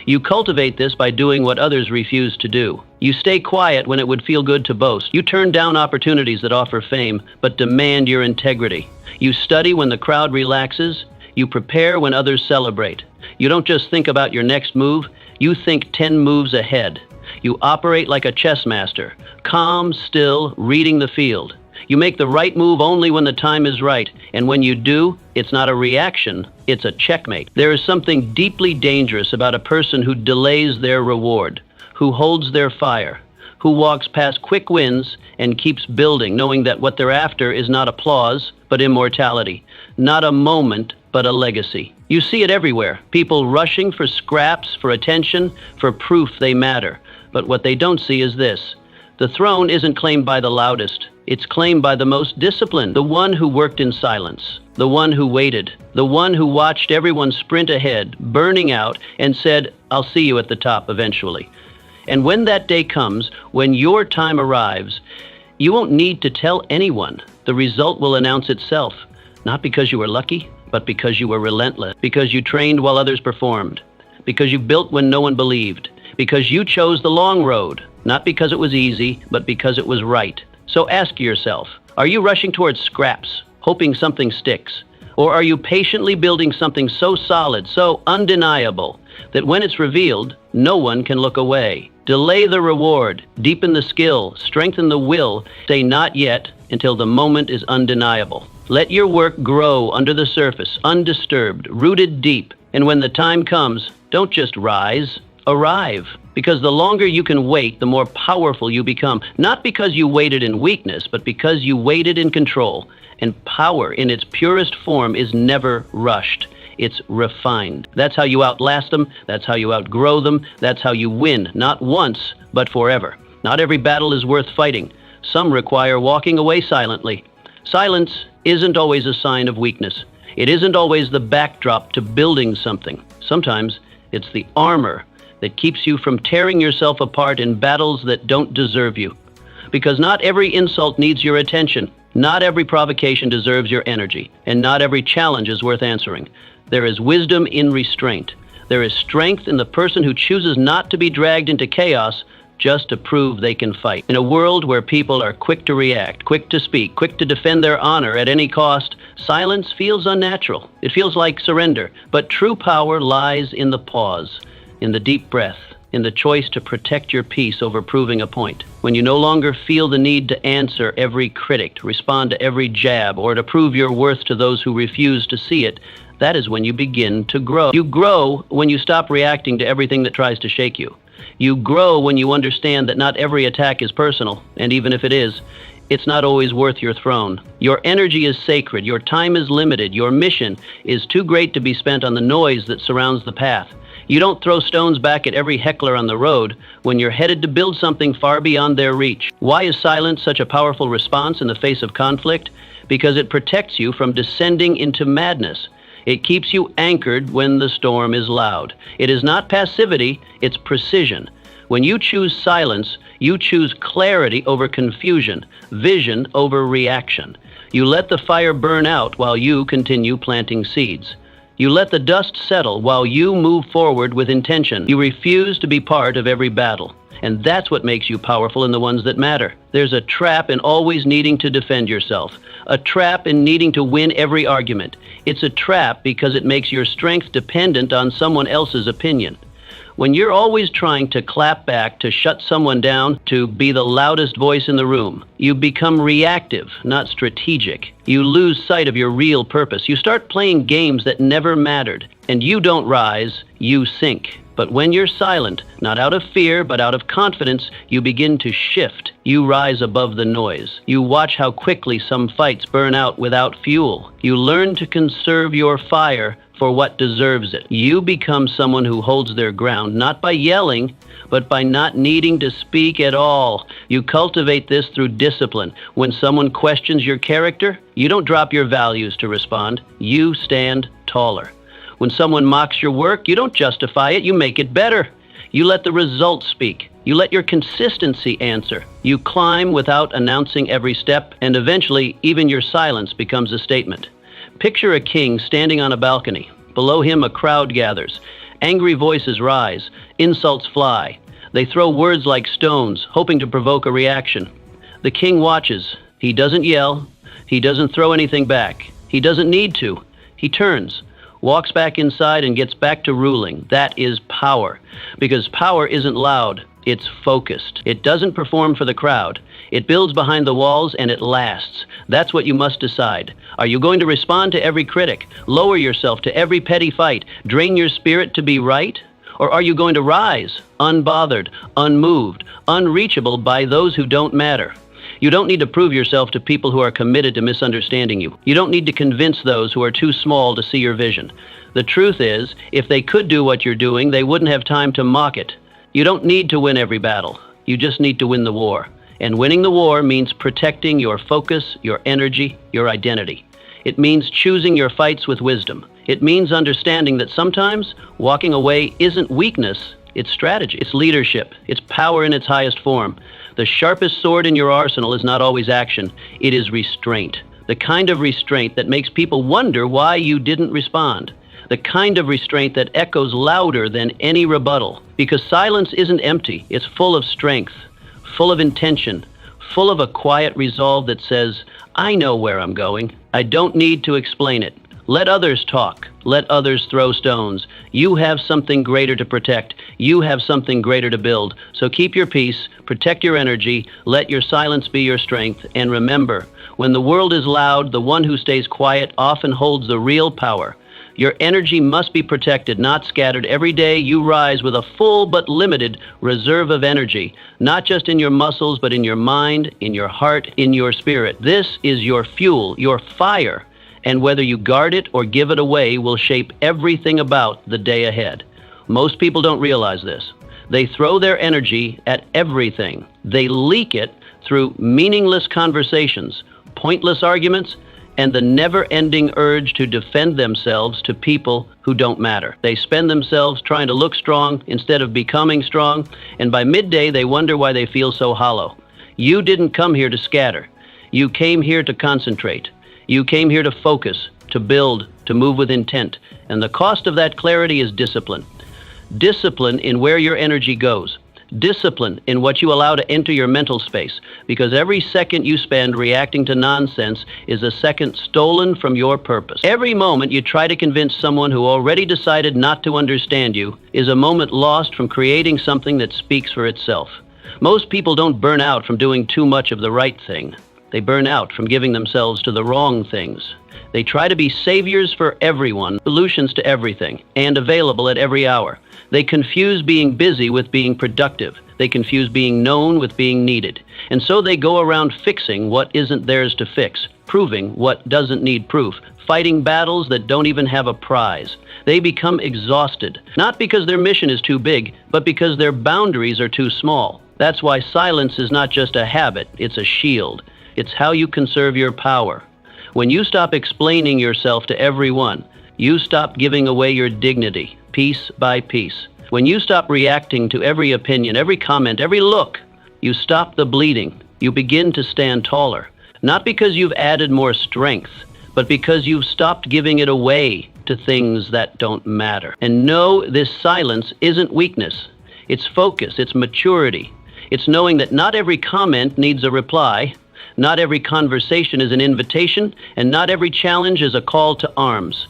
S1: You cultivate this by doing what others refuse to do. You stay quiet when it would feel good to boast. You turn down opportunities that offer fame, but demand your integrity. You study when the crowd relaxes. You prepare when others celebrate. You don't just think about your next move, you think 10 moves ahead. You operate like a chess master, calm, still, reading the field. You make the right move only when the time is right, and when you do, it's not a reaction, it's a checkmate. There is something deeply dangerous about a person who delays their reward, who holds their fire, who walks past quick wins and keeps building, knowing that what they're after is not applause, but immortality, not a moment, but a legacy. You see it everywhere, people rushing for scraps, for attention, for proof they matter. But what they don't see is this. The throne isn't claimed by the loudest. It's claimed by the most disciplined, the one who worked in silence, the one who waited, the one who watched everyone sprint ahead, burning out, and said, I'll see you at the top eventually. And when that day comes, when your time arrives, you won't need to tell anyone. The result will announce itself, not because you were lucky, but because you were relentless, because you trained while others performed, because you built when no one believed, because you chose the long road, not because it was easy, but because it was right. So ask yourself, are you rushing towards scraps, hoping something sticks? Or are you patiently building something so solid, so undeniable, that when it's revealed, no one can look away? Delay the reward, deepen the skill, strengthen the will, say not yet until the moment is undeniable. Let your work grow under the surface, undisturbed, rooted deep. And when the time comes, don't just rise, arrive. Because the longer you can wait, the more powerful you become. Not because you waited in weakness, but because you waited in control. And power in its purest form is never rushed. It's refined. That's how you outlast them. That's how you outgrow them. That's how you win, not once, but forever. Not every battle is worth fighting. Some require walking away silently. Silence isn't always a sign of weakness. It isn't always the backdrop to building something. Sometimes it's the armor that keeps you from tearing yourself apart in battles that don't deserve you. Because not every insult needs your attention. Not every provocation deserves your energy. And not every challenge is worth answering. There is wisdom in restraint. There is strength in the person who chooses not to be dragged into chaos just to prove they can fight. In a world where people are quick to react, quick to speak, quick to defend their honor at any cost, silence feels unnatural. It feels like surrender. But true power lies in the pause, in the deep breath, in the choice to protect your peace over proving a point. When you no longer feel the need to answer every critic, to respond to every jab, or to prove your worth to those who refuse to see it, that is when you begin to grow. You grow when you stop reacting to everything that tries to shake you. You grow when you understand that not every attack is personal, and even if it is, it's not always worth your throne. Your energy is sacred, your time is limited, your mission is too great to be spent on the noise that surrounds the path. You don't throw stones back at every heckler on the road when you're headed to build something far beyond their reach. Why is silence such a powerful response in the face of conflict? Because it protects you from descending into madness. It keeps you anchored when the storm is loud. It is not passivity, it's precision. When you choose silence, you choose clarity over confusion, vision over reaction. You let the fire burn out while you continue planting seeds. You let the dust settle while you move forward with intention. You refuse to be part of every battle. And that's what makes you powerful in the ones that matter. There's a trap in always needing to defend yourself, a trap in needing to win every argument. It's a trap because it makes your strength dependent on someone else's opinion. When you're always trying to clap back, to shut someone down, to be the loudest voice in the room, you become reactive, not strategic. You lose sight of your real purpose. You start playing games that never mattered, and you don't rise, you sink. But when you're silent, not out of fear, but out of confidence, you begin to shift. You rise above the noise. You watch how quickly some fights burn out without fuel. You learn to conserve your fire for what deserves it. You become someone who holds their ground, not by yelling, but by not needing to speak at all. You cultivate this through discipline. When someone questions your character, you don't drop your values to respond. You stand taller. When someone mocks your work, you don't justify it, you make it better. You let the results speak. You let your consistency answer. You climb without announcing every step, and eventually, even your silence becomes a statement. Picture a king standing on a balcony. Below him, a crowd gathers. Angry voices rise. Insults fly. They throw words like stones, hoping to provoke a reaction. The king watches. He doesn't yell. He doesn't throw anything back. He doesn't need to. He turns, walks back inside, and gets back to ruling. That is power. Because power isn't loud, it's focused. It doesn't perform for the crowd. It builds behind the walls, and it lasts. That's what you must decide. Are you going to respond to every critic, lower yourself to every petty fight, drain your spirit to be right? Or are you going to rise, unbothered, unmoved, unreachable by those who don't matter? You don't need to prove yourself to people who are committed to misunderstanding you. You don't need to convince those who are too small to see your vision. The truth is, if they could do what you're doing, they wouldn't have time to mock it. You don't need to win every battle. You just need to win the war. And winning the war means protecting your focus, your energy, your identity. It means choosing your fights with wisdom. It means understanding that sometimes walking away isn't weakness, it's strategy, it's leadership, it's power in its highest form. The sharpest sword in your arsenal is not always action, it is restraint. The kind of restraint that makes people wonder why you didn't respond. The kind of restraint that echoes louder than any rebuttal. Because silence isn't empty, it's full of strength, full of intention, full of a quiet resolve that says, I know where I'm going. I don't need to explain it. Let others talk. Let others throw stones. You have something greater to protect. You have something greater to build. So keep your peace, protect your energy, let your silence be your strength, and remember, when the world is loud, the one who stays quiet often holds the real power. Your energy must be protected, not scattered. Every day you rise with a full but limited reserve of energy, not just in your muscles, but in your mind, in your heart, in your spirit. This is your fuel, your fire, and whether you guard it or give it away will shape everything about the day ahead. Most people don't realize this. They throw their energy at everything. They leak it through meaningless conversations, pointless arguments, and the never-ending urge to defend themselves to people who don't matter. They spend themselves trying to look strong instead of becoming strong, and by midday they wonder why they feel so hollow. You didn't come here to scatter. You came here to concentrate. You came here to focus, to build, to move with intent. And the cost of that clarity is discipline. Discipline in where your energy goes. Discipline in what you allow to enter your mental space, because every second you spend reacting to nonsense is a second stolen from your purpose. Every moment you try to convince someone who already decided not to understand you is a moment lost from creating something that speaks for itself. Most people don't burn out from doing too much of the right thing. They burn out from giving themselves to the wrong things. They try to be saviors for everyone, solutions to everything, and available at every hour. They confuse being busy with being productive. They confuse being known with being needed. And so they go around fixing what isn't theirs to fix. proving what doesn't need proof, fighting battles that don't even have a prize. They become exhausted, not because their mission is too big, but because their boundaries are too small. That's why silence is not just a habit, it's a shield. It's how you conserve your power. When you stop explaining yourself to everyone, you stop giving away your dignity, piece by piece. When you stop reacting to every opinion, every comment, every look, you stop the bleeding. You begin to stand taller. Not because you've added more strength, but because you've stopped giving it away to things that don't matter. And no, this silence isn't weakness. It's focus, it's maturity. It's knowing that not every comment needs a reply, not every conversation is an invitation, and not every challenge is a call to arms.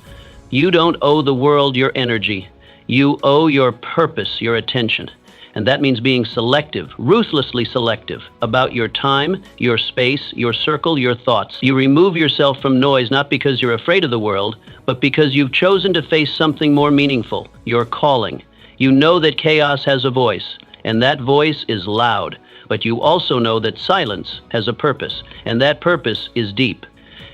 S1: You don't owe the world your energy. You owe your purpose, your attention. And that means being selective, ruthlessly selective, about your time, your space, your circle, your thoughts. You remove yourself from noise not because you're afraid of the world, but because you've chosen to face something more meaningful, your calling. You know that chaos has a voice, and that voice is loud. But you also know that silence has a purpose, and that purpose is deep.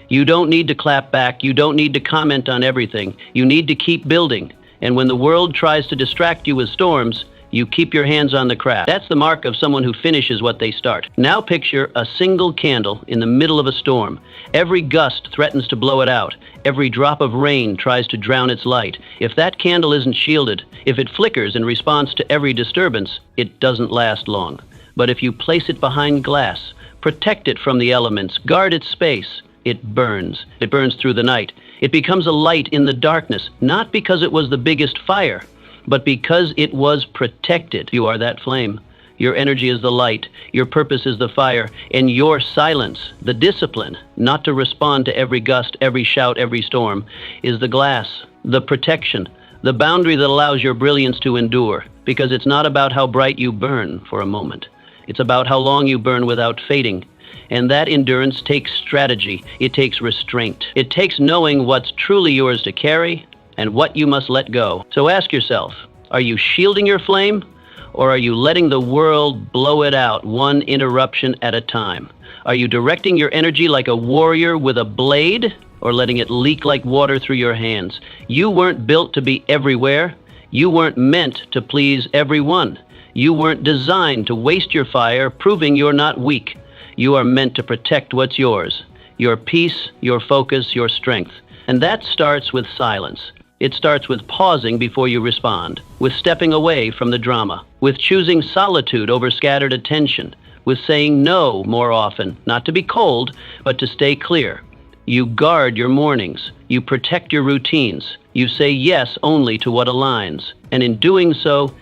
S1: You don't need to clap back. You don't need to comment on everything. You need to keep building. And when the world tries to distract you with storms, you keep your hands on the craft. That's the mark of someone who finishes what they start. Now picture a single candle in the middle of a storm. Every gust threatens to blow it out. Every drop of rain tries to drown its light. If that candle isn't shielded, if it flickers in response to every disturbance, it doesn't last long. But if you place it behind glass, protect it from the elements, guard its space, it burns. It burns through the night. It becomes a light in the darkness, not because it was the biggest fire, but because it was protected. You are that flame. Your energy is the light. Your purpose is the fire. And your silence, the discipline, not to respond to every gust, every shout, every storm, is the glass, the protection, the boundary that allows your brilliance to endure. Because it's not about how bright you burn for a moment. It's about how long you burn without fading. And that endurance takes strategy. It takes restraint. It takes knowing what's truly yours to carry and what you must let go. So ask yourself, are you shielding your flame, or are you letting the world blow it out one interruption at a time? Are you directing your energy like a warrior with a blade, or letting it leak like water through your hands? You weren't built to be everywhere. You weren't meant to please everyone. You weren't designed to waste your fire, proving you're not weak. You are meant to protect what's yours, your peace, your focus, your strength. And that starts with silence. It starts with pausing before you respond, with stepping away from the drama, with choosing solitude over scattered attention, with saying no more often, not to be cold, but to stay clear. You guard your mornings. You protect your routines. You say yes only to what aligns. And in doing so,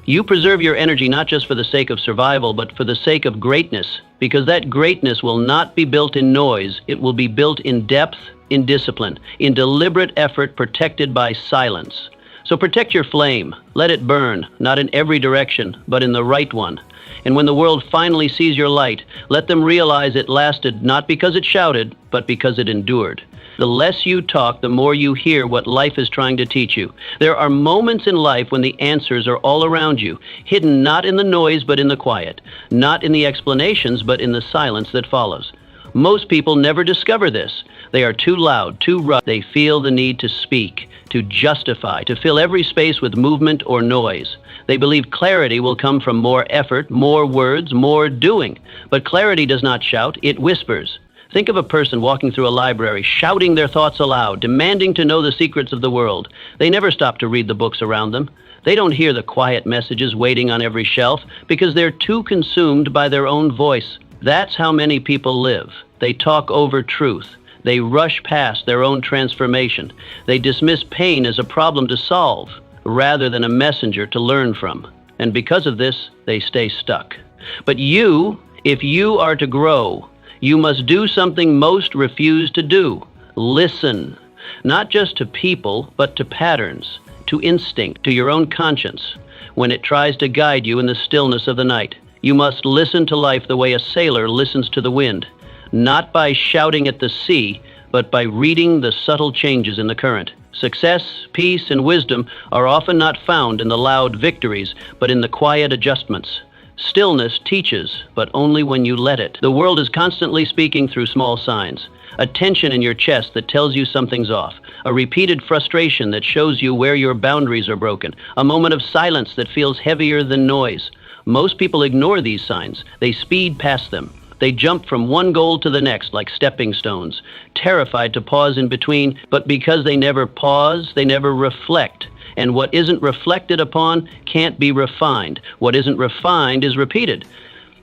S1: you preserve your energy not just for the sake of survival, but for the sake of greatness, because that greatness will not be built in noise. It will be built in depth, in discipline, in deliberate effort protected by silence. So protect your flame. Let it burn, not in every direction, but in the right one. And when the world finally sees your light, let them realize it lasted not because it shouted, but because it endured. The less you talk, the more you hear what life is trying to teach you. There are moments in life when the answers are all around you, hidden not in the noise but in the quiet, not in the explanations but in the silence that follows. Most people never discover this. They are too loud, too rough. They feel the need to speak, to justify, to fill every space with movement or noise. They believe clarity will come from more effort, more words, more doing. But clarity does not shout, it whispers. Think of a person walking through a library, shouting their thoughts aloud, demanding to know the secrets of the world. They never stop to read the books around them. They don't hear the quiet messages waiting on every shelf because they're too consumed by their own voice. That's how many people live. They talk over truth. They rush past their own transformation. They dismiss pain as a problem to solve rather than a messenger to learn from. And because of this, they stay stuck. But you, if you are to grow, you must do something most refuse to do. Listen, not just to people, but to patterns, to instinct, to your own conscience. When it tries to guide you in the stillness of the night, you must listen to life the way a sailor listens to the wind, not by shouting at the sea, but by reading the subtle changes in the current. Success, peace, and wisdom are often not found in the loud victories, but in the quiet adjustments. Stillness teaches, but only when you let it. The world is constantly speaking through small signs. a tension in your chest that tells you something's off, a repeated frustration that shows you where your boundaries are broken, a moment of silence that feels heavier than noise. Most people ignore these signs. They speed past them. They jump from one goal to the next like stepping stones, terrified to pause in between, but because they never pause, they never reflect. And what isn't reflected upon can't be refined. What isn't refined is repeated.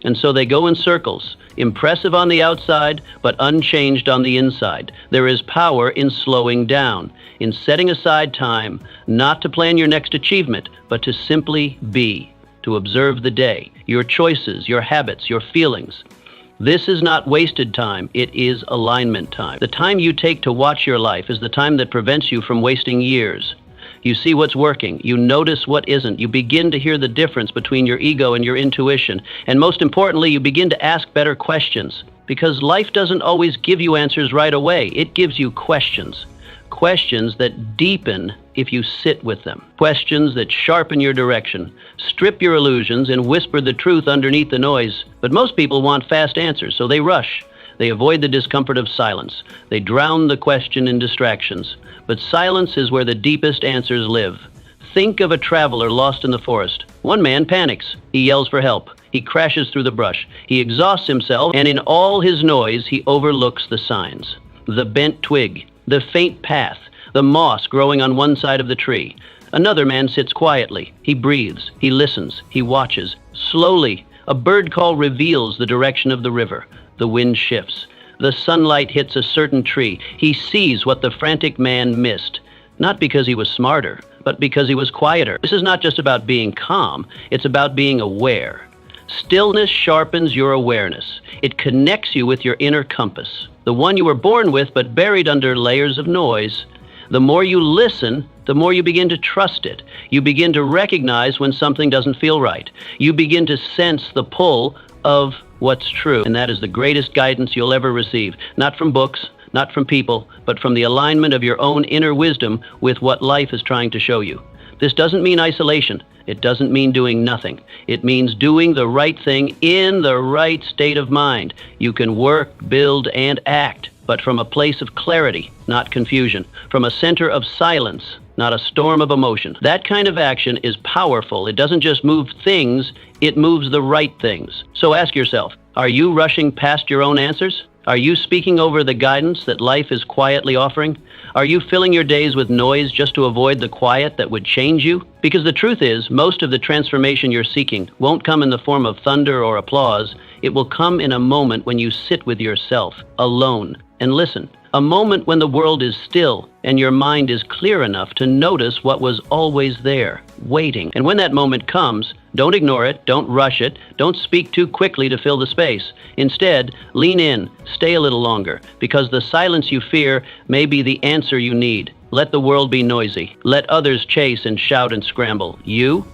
S1: And so they go in circles, impressive on the outside, but unchanged on the inside. There is power in slowing down, in setting aside time, not to plan your next achievement, but to simply be, to observe the day, your choices, your habits, your feelings. This is not wasted time, it is alignment time. The time you take to watch your life is the time that prevents you from wasting years. You see what's working, you notice what isn't, you begin to hear the difference between your ego and your intuition, and most importantly, you begin to ask better questions. Because life doesn't always give you answers right away, it gives you questions. Questions that deepen if you sit with them. Questions that sharpen your direction, strip your illusions, and whisper the truth underneath the noise. But most people want fast answers, so they rush. They avoid the discomfort of silence. They drown the question in distractions. But silence is where the deepest answers live. Think of a traveler lost in the forest. One man panics. He yells for help. He crashes through the brush. He exhausts himself, and in all his noise, he overlooks the signs. The bent twig, the faint path, the moss growing on one side of the tree. Another man sits quietly. He breathes. He listens. He watches. Slowly, a bird call reveals the direction of the river. The wind shifts. The sunlight hits a certain tree. He sees what the frantic man missed, not because he was smarter, but because he was quieter. This is not just about being calm. It's about being aware. Stillness sharpens your awareness. It connects you with your inner compass, the one you were born with but buried under layers of noise. The more you listen, the more you begin to trust it. You begin to recognize when something doesn't feel right. You begin to sense the pull of what's true. And that is the greatest guidance you'll ever receive. Not from books, not from people, but from the alignment of your own inner wisdom with what life is trying to show you. This doesn't mean isolation. It doesn't mean doing nothing. It means doing the right thing in the right state of mind. You can work, build, and act, but from a place of clarity, not confusion. From a center of silence, not a storm of emotion. That kind of action is powerful. It doesn't just move things, it moves the right things. So ask yourself, are you rushing past your own answers? Are you speaking over the guidance that life is quietly offering? Are you filling your days with noise just to avoid the quiet that would change you? Because the truth is, most of the transformation you're seeking won't come in the form of thunder or applause. It will come in a moment when you sit with yourself, alone, and listen. A moment when the world is still and your mind is clear enough to notice what was always there, waiting. And when that moment comes, don't ignore it, don't rush it, don't speak too quickly to fill the space. Instead, lean in, stay a little longer, because the silence you fear may be the answer you need. Let the world be noisy. Let others chase and shout and scramble. You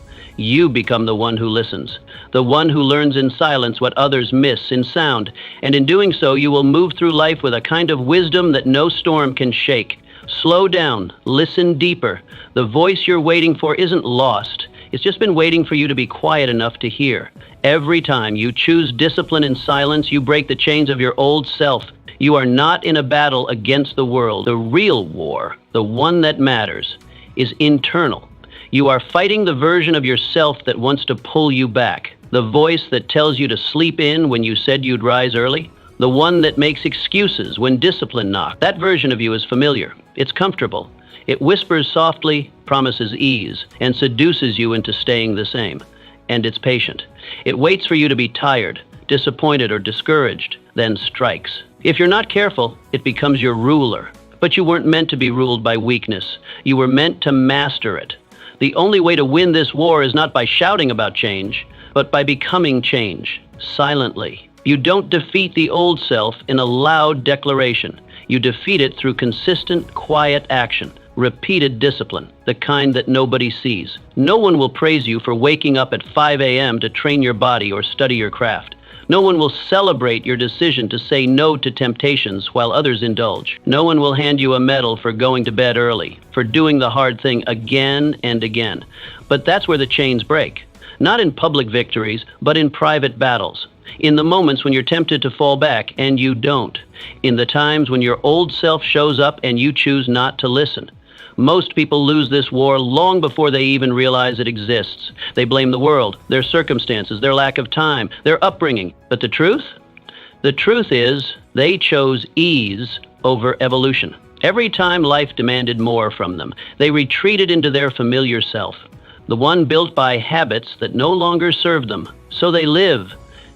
S1: become the one who listens, the one who learns in silence what others miss in sound. And in doing so, you will move through life with a kind of wisdom that no storm can shake. Slow down, listen deeper. The voice you're waiting for isn't lost. It's just been waiting for you to be quiet enough to hear. Every time you choose discipline and silence, you break the chains of your old self. You are not in a battle against the world. The real war, the one that matters, is internal. You are fighting the version of yourself that wants to pull you back. The voice that tells you to sleep in when you said you'd rise early. The one that makes excuses when discipline knocks. That version of you is familiar. It's comfortable. It whispers softly, promises ease, and seduces you into staying the same. And it's patient. It waits for you to be tired, disappointed, or discouraged, then strikes. If you're not careful, it becomes your ruler. But you weren't meant to be ruled by weakness. You were meant to master it. The only way to win this war is not by shouting about change, but by becoming change, silently. You don't defeat the old self in a loud declaration. You defeat it through consistent, quiet action, repeated discipline, the kind that nobody sees. No one will praise you for waking up at 5 a.m. to train your body or study your craft. No one will celebrate your decision to say no to temptations while others indulge. No one will hand you a medal for going to bed early, for doing the hard thing again and again. But that's where the chains break. Not in public victories, but in private battles. In the moments when you're tempted to fall back and you don't. In the times when your old self shows up and you choose not to listen. Most people lose this war long before they even realize it exists. They blame the world, their circumstances, their lack of time, their upbringing. But the truth? The truth is, they chose ease over evolution. Every time life demanded more from them, they retreated into their familiar self, the one built by habits that no longer serve them. So they live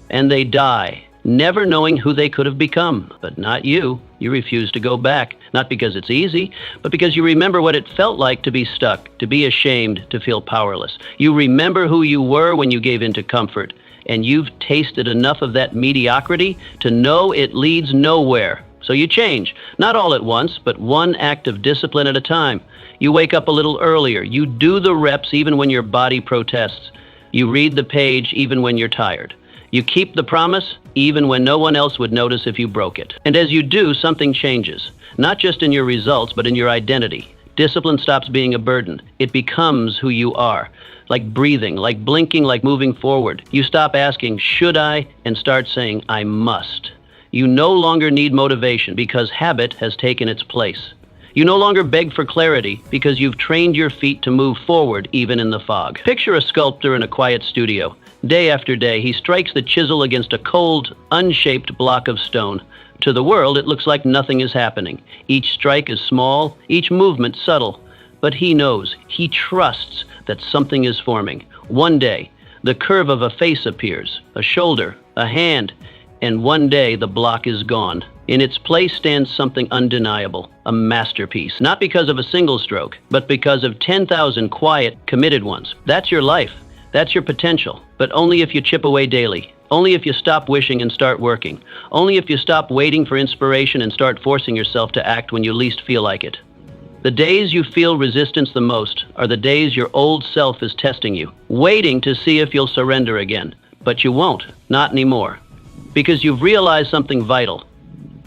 S1: and they die, never knowing who they could have become. But not you. You refuse to go back, not because it's easy, but because you remember what it felt like to be stuck, to be ashamed, to feel powerless. You remember who you were when you gave into comfort, and you've tasted enough of that mediocrity to know it leads nowhere. So you change, not all at once, but one act of discipline at a time. You wake up a little earlier. You do the reps even when your body protests. You read the page even when you're tired. You keep the promise even when no one else would notice if you broke it. And as you do, something changes, not just in your results, but in your identity. Discipline stops being a burden. It becomes who you are. Like breathing, like blinking, like moving forward. You stop asking, should I, and start saying, I must. You no longer need motivation because habit has taken its place. You no longer beg for clarity because you've trained your feet to move forward even in the fog. Picture a sculptor in a quiet studio. Day after day, he strikes the chisel against a cold, unshaped block of stone. To the world, it looks like nothing is happening. Each strike is small, each movement subtle. But he knows, he trusts that something is forming. One day, the curve of a face appears, a shoulder, a hand, and one day the block is gone. In its place stands something undeniable, a masterpiece, not because of a single stroke, but because of 10,000 quiet, committed ones. That's your life. That's your potential, but only if you chip away daily. Only if you stop wishing and start working. Only if you stop waiting for inspiration and start forcing yourself to act when you least feel like it. The days you feel resistance the most are the days your old self is testing you, waiting to see if you'll surrender again. But you won't, not anymore. Because you've realized something vital.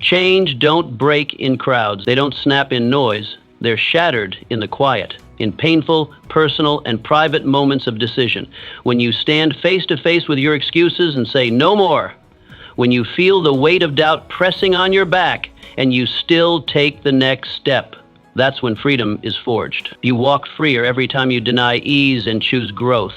S1: Change don't break in crowds. They don't snap in noise. They're shattered in the quiet, in painful, personal, and private moments of decision. When you stand face to face with your excuses and say, no more. When you feel the weight of doubt pressing on your back and you still take the next step. That's when freedom is forged. You walk freer every time you deny ease and choose growth.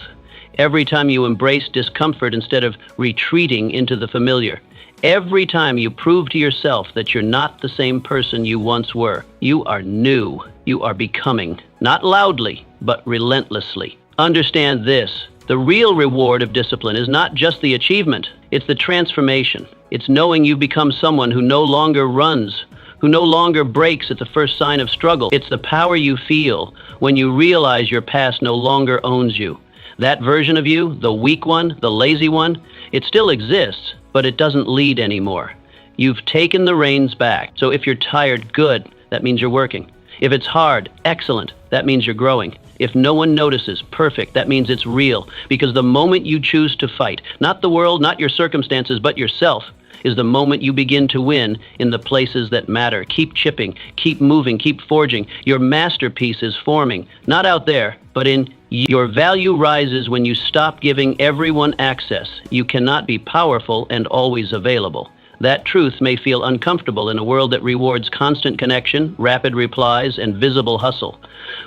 S1: Every time you embrace discomfort instead of retreating into the familiar. Every time you prove to yourself that you're not the same person you once were. You are new. You are becoming. Not loudly, but relentlessly. Understand this. The real reward of discipline is not just the achievement. It's the transformation. It's knowing you've become someone who no longer runs, who no longer breaks at the first sign of struggle. It's the power you feel when you realize your past no longer owns you. That version of you, the weak one, the lazy one, it still exists, but it doesn't lead anymore. You've taken the reins back. So if you're tired, good, that means you're working. If it's hard, excellent, that means you're growing. If no one notices, perfect, that means it's real. Because the moment you choose to fight, not the world, not your circumstances, but yourself, is the moment you begin to win in the places that matter. Keep chipping, keep moving, keep forging. Your masterpiece is forming, not out there, but in you. Your value rises when you stop giving everyone access. You cannot be powerful and always available. That truth may feel uncomfortable in a world that rewards constant connection, rapid replies, and visible hustle.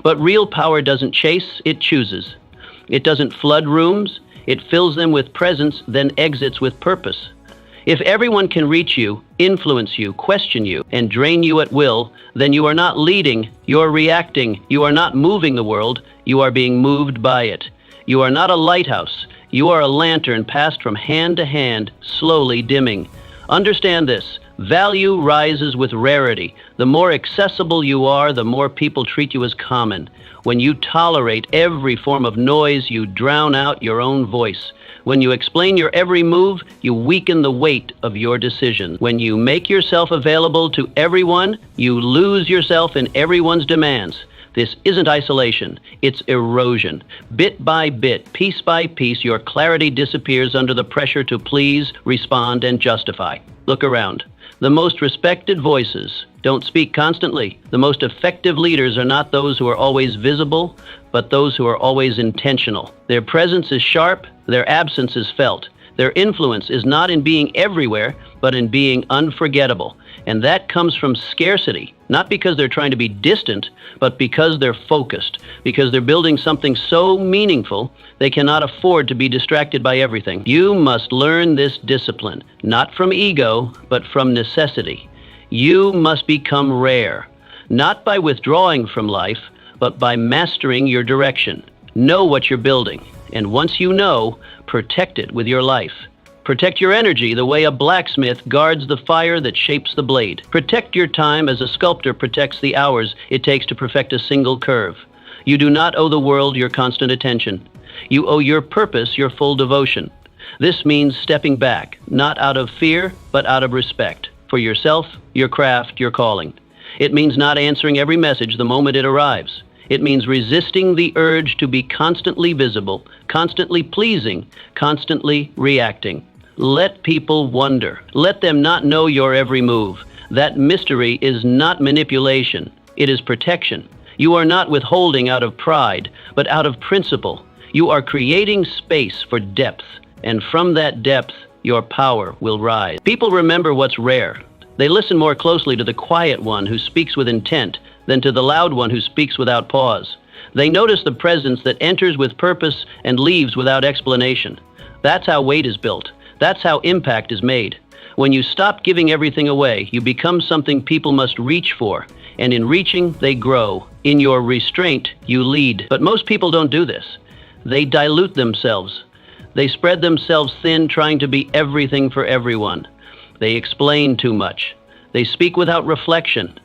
S1: But real power doesn't chase, it chooses. It doesn't flood rooms, it fills them with presence, then exits with purpose. If everyone can reach you, influence you, question you, and drain you at will, then you are not leading, you're reacting. You are not moving the world, you are being moved by it. You are not a lighthouse, you are a lantern passed from hand to hand, slowly dimming. Understand this, value rises with rarity. The more accessible you are, the more people treat you as common. When you tolerate every form of noise, you drown out your own voice. When you explain your every move, you weaken the weight of your decisions. When you make yourself available to everyone, you lose yourself in everyone's demands. This isn't isolation, it's erosion. Bit by bit, piece by piece, your clarity disappears under the pressure to please, respond, and justify. Look around. The most respected voices don't speak constantly. The most effective leaders are not those who are always visible, but those who are always intentional. Their presence is sharp, their absence is felt. Their influence is not in being everywhere, but in being unforgettable. And that comes from scarcity, not because they're trying to be distant, but because they're focused, because they're building something so meaningful they cannot afford to be distracted by everything. You must learn this discipline, not from ego, but from necessity. You must become rare, not by withdrawing from life, but by mastering your direction. Know what you're building, and once you know, protect it with your life. Protect your energy the way a blacksmith guards the fire that shapes the blade. Protect your time as a sculptor protects the hours it takes to perfect a single curve. You do not owe the world your constant attention. You owe your purpose your full devotion. This means stepping back, not out of fear, but out of respect for yourself, your craft, your calling. It means not answering every message the moment it arrives. It means resisting the urge to be constantly visible, constantly pleasing, constantly reacting. Let people wonder. Let them not know your every move. That mystery is not manipulation. It is protection. You are not withholding out of pride, but out of principle. You are creating space for depth, and from that depth, your power will rise. People remember what's rare. They listen more closely to the quiet one who speaks with intent than to the loud one who speaks without pause. They notice the presence that enters with purpose and leaves without explanation. That's how weight is built. That's how impact is made. When you stop giving everything away, you become something people must reach for. And in reaching, they grow. In your restraint, you lead. But most people don't do this. They dilute themselves. They spread themselves thin, trying to be everything for everyone. They explain too much. They speak without reflection.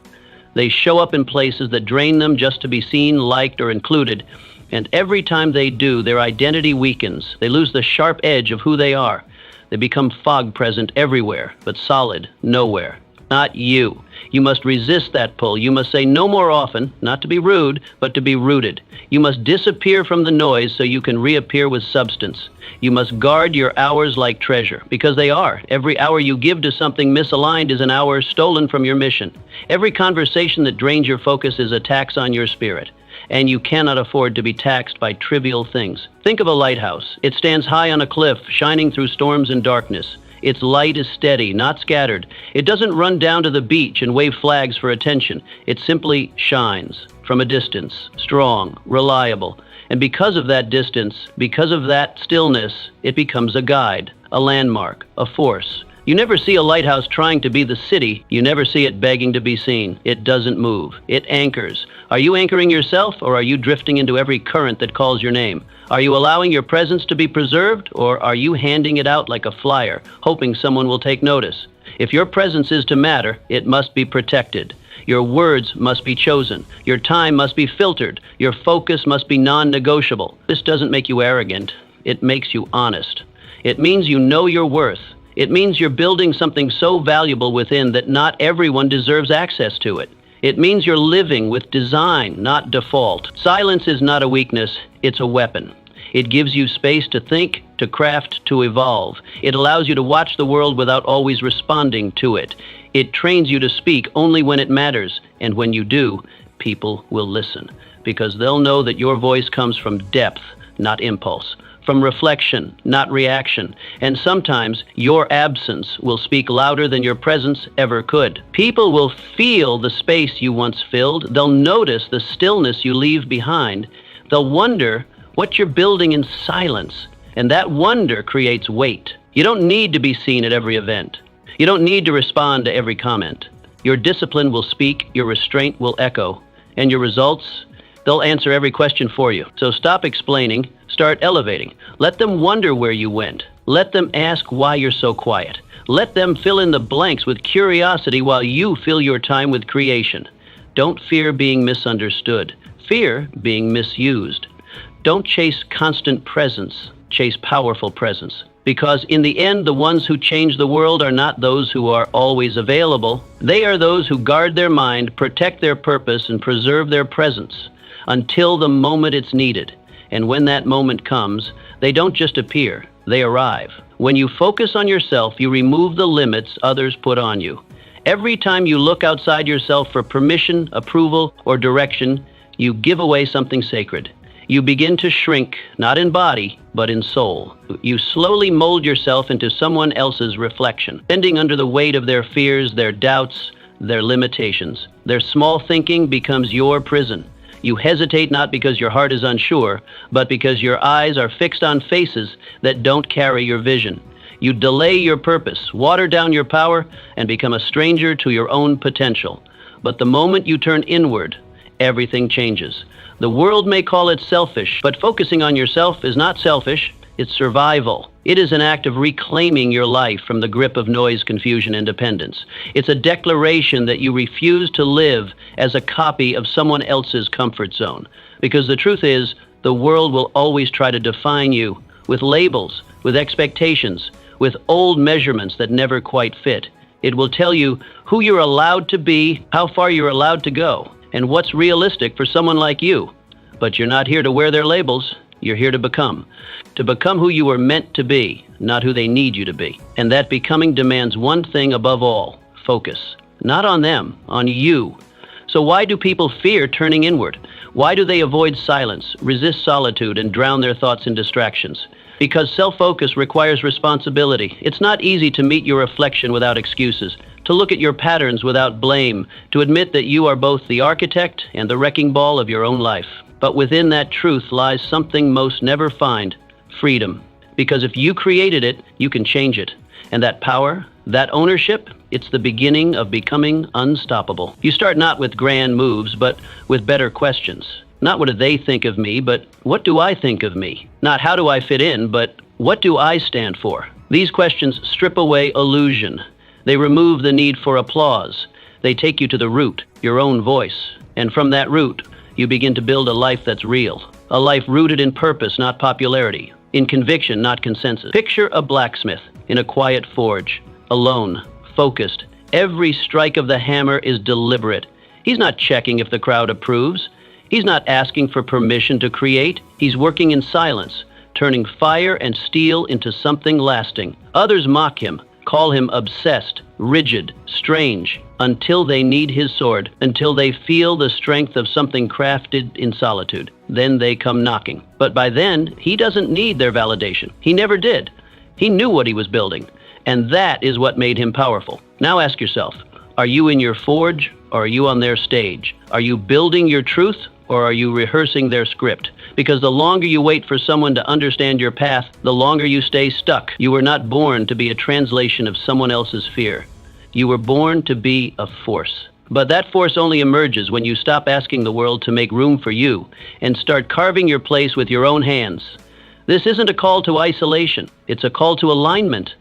S1: They show up in places that drain them just to be seen, liked, or included. And every time they do, their identity weakens. They lose the sharp edge of who they are. They become fog present everywhere, but solid nowhere. Not you. You must resist that pull. You must say no more often, not to be rude, but to be rooted. You must disappear from the noise so you can reappear with substance. You must guard your hours like treasure, because they are. Every hour you give to something misaligned is an hour stolen from your mission. Every conversation that drains your focus is a tax on your spirit. And you cannot afford to be taxed by trivial things. Think of a lighthouse. It stands high on a cliff, shining through storms and darkness. Its light is steady, not scattered. It doesn't run down to the beach and wave flags for attention. It simply shines from a distance, strong, reliable. And because of that distance, because of that stillness, it becomes a guide, a landmark, a force. You never see a lighthouse trying to be the city. You never see it begging to be seen. It doesn't move. It anchors. Are you anchoring yourself, or are you drifting into every current that calls your name? Are you allowing your presence to be preserved, or are you handing it out like a flyer, hoping someone will take notice? If your presence is to matter, it must be protected. Your words must be chosen. Your time must be filtered. Your focus must be non-negotiable. This doesn't make you arrogant. It makes you honest. It means you know your worth. It means you're building something so valuable within that not everyone deserves access to it. It means you're living with design, not default. Silence is not a weakness, it's a weapon. It gives you space to think, to craft, to evolve. It allows you to watch the world without always responding to it. It trains you to speak only when it matters, and when you do, people will listen, because they'll know that your voice comes from depth, not impulse. From reflection, not reaction. And sometimes your absence will speak louder than your presence ever could. People will feel the space you once filled. They'll notice the stillness you leave behind. They'll wonder what you're building in silence. And that wonder creates weight. You don't need to be seen at every event. You don't need to respond to every comment. Your discipline will speak, your restraint will echo, and your results, they'll answer every question for you. So stop explaining, start elevating. Let them wonder where you went. Let them ask why you're so quiet. Let them fill in the blanks with curiosity while you fill your time with creation. Don't fear being misunderstood. Fear being misused. Don't chase constant presence. Chase powerful presence. Because in the end, the ones who change the world are not those who are always available. They are those who guard their mind, protect their purpose, and preserve their presence until the moment it's needed. And when that moment comes, they don't just appear, they arrive. When you focus on yourself, you remove the limits others put on you. Every time you look outside yourself for permission, approval, or direction, you give away something sacred. You begin to shrink, not in body, but in soul. You slowly mold yourself into someone else's reflection, bending under the weight of their fears, their doubts, their limitations. Their small thinking becomes your prison. You hesitate not because your heart is unsure, but because your eyes are fixed on faces that don't carry your vision. You delay your purpose, water down your power, and become a stranger to your own potential. But the moment you turn inward, everything changes. The world may call it selfish, but focusing on yourself is not selfish, it's survival. It is an act of reclaiming your life from the grip of noise, confusion, and dependence. It's a declaration that you refuse to live as a copy of someone else's comfort zone. Because the truth is, the world will always try to define you with labels, with expectations, with old measurements that never quite fit. It will tell you who you're allowed to be, how far you're allowed to go, and what's realistic for someone like you. But you're not here to wear their labels. You're here to become who you were meant to be, not who they need you to be. And that becoming demands one thing above all: focus. Not on them, on you. So why do people fear turning inward? Why do they avoid silence, resist solitude, and drown their thoughts in distractions? Because self-focus requires responsibility. It's not easy to meet your reflection without excuses, to look at your patterns without blame, to admit that you are both the architect and the wrecking ball of your own life. But within that truth lies something most never find: freedom. Because if you created it, you can change it. And that power, that ownership, it's the beginning of becoming unstoppable. You start not with grand moves, but with better questions. Not what do they think of me, but what do I think of me? Not how do I fit in, but what do I stand for? These questions strip away illusion. They remove the need for applause. They take you to the root, your own voice. And from that root, you begin to build a life that's real. A life rooted in purpose, not popularity. In conviction, not consensus. Picture a blacksmith in a quiet forge, alone, focused. Every strike of the hammer is deliberate. He's not checking if the crowd approves. He's not asking for permission to create. He's working in silence, turning fire and steel into something lasting. Others mock him, call him obsessed, rigid, strange, until they need his sword, until they feel the strength of something crafted in solitude. Then they come knocking. But by then, he doesn't need their validation. He never did. He knew what he was building, and that is what made him powerful. Now ask yourself, are you in your forge, or are you on their stage? Are you building your truth, or are you rehearsing their script? Because the longer you wait for someone to understand your path, the longer you stay stuck. You were not born to be a translation of someone else's fear. You were born to be a force. But that force only emerges when you stop asking the world to make room for you and start carving your place with your own hands. This isn't a call to isolation. It's a call to alignment.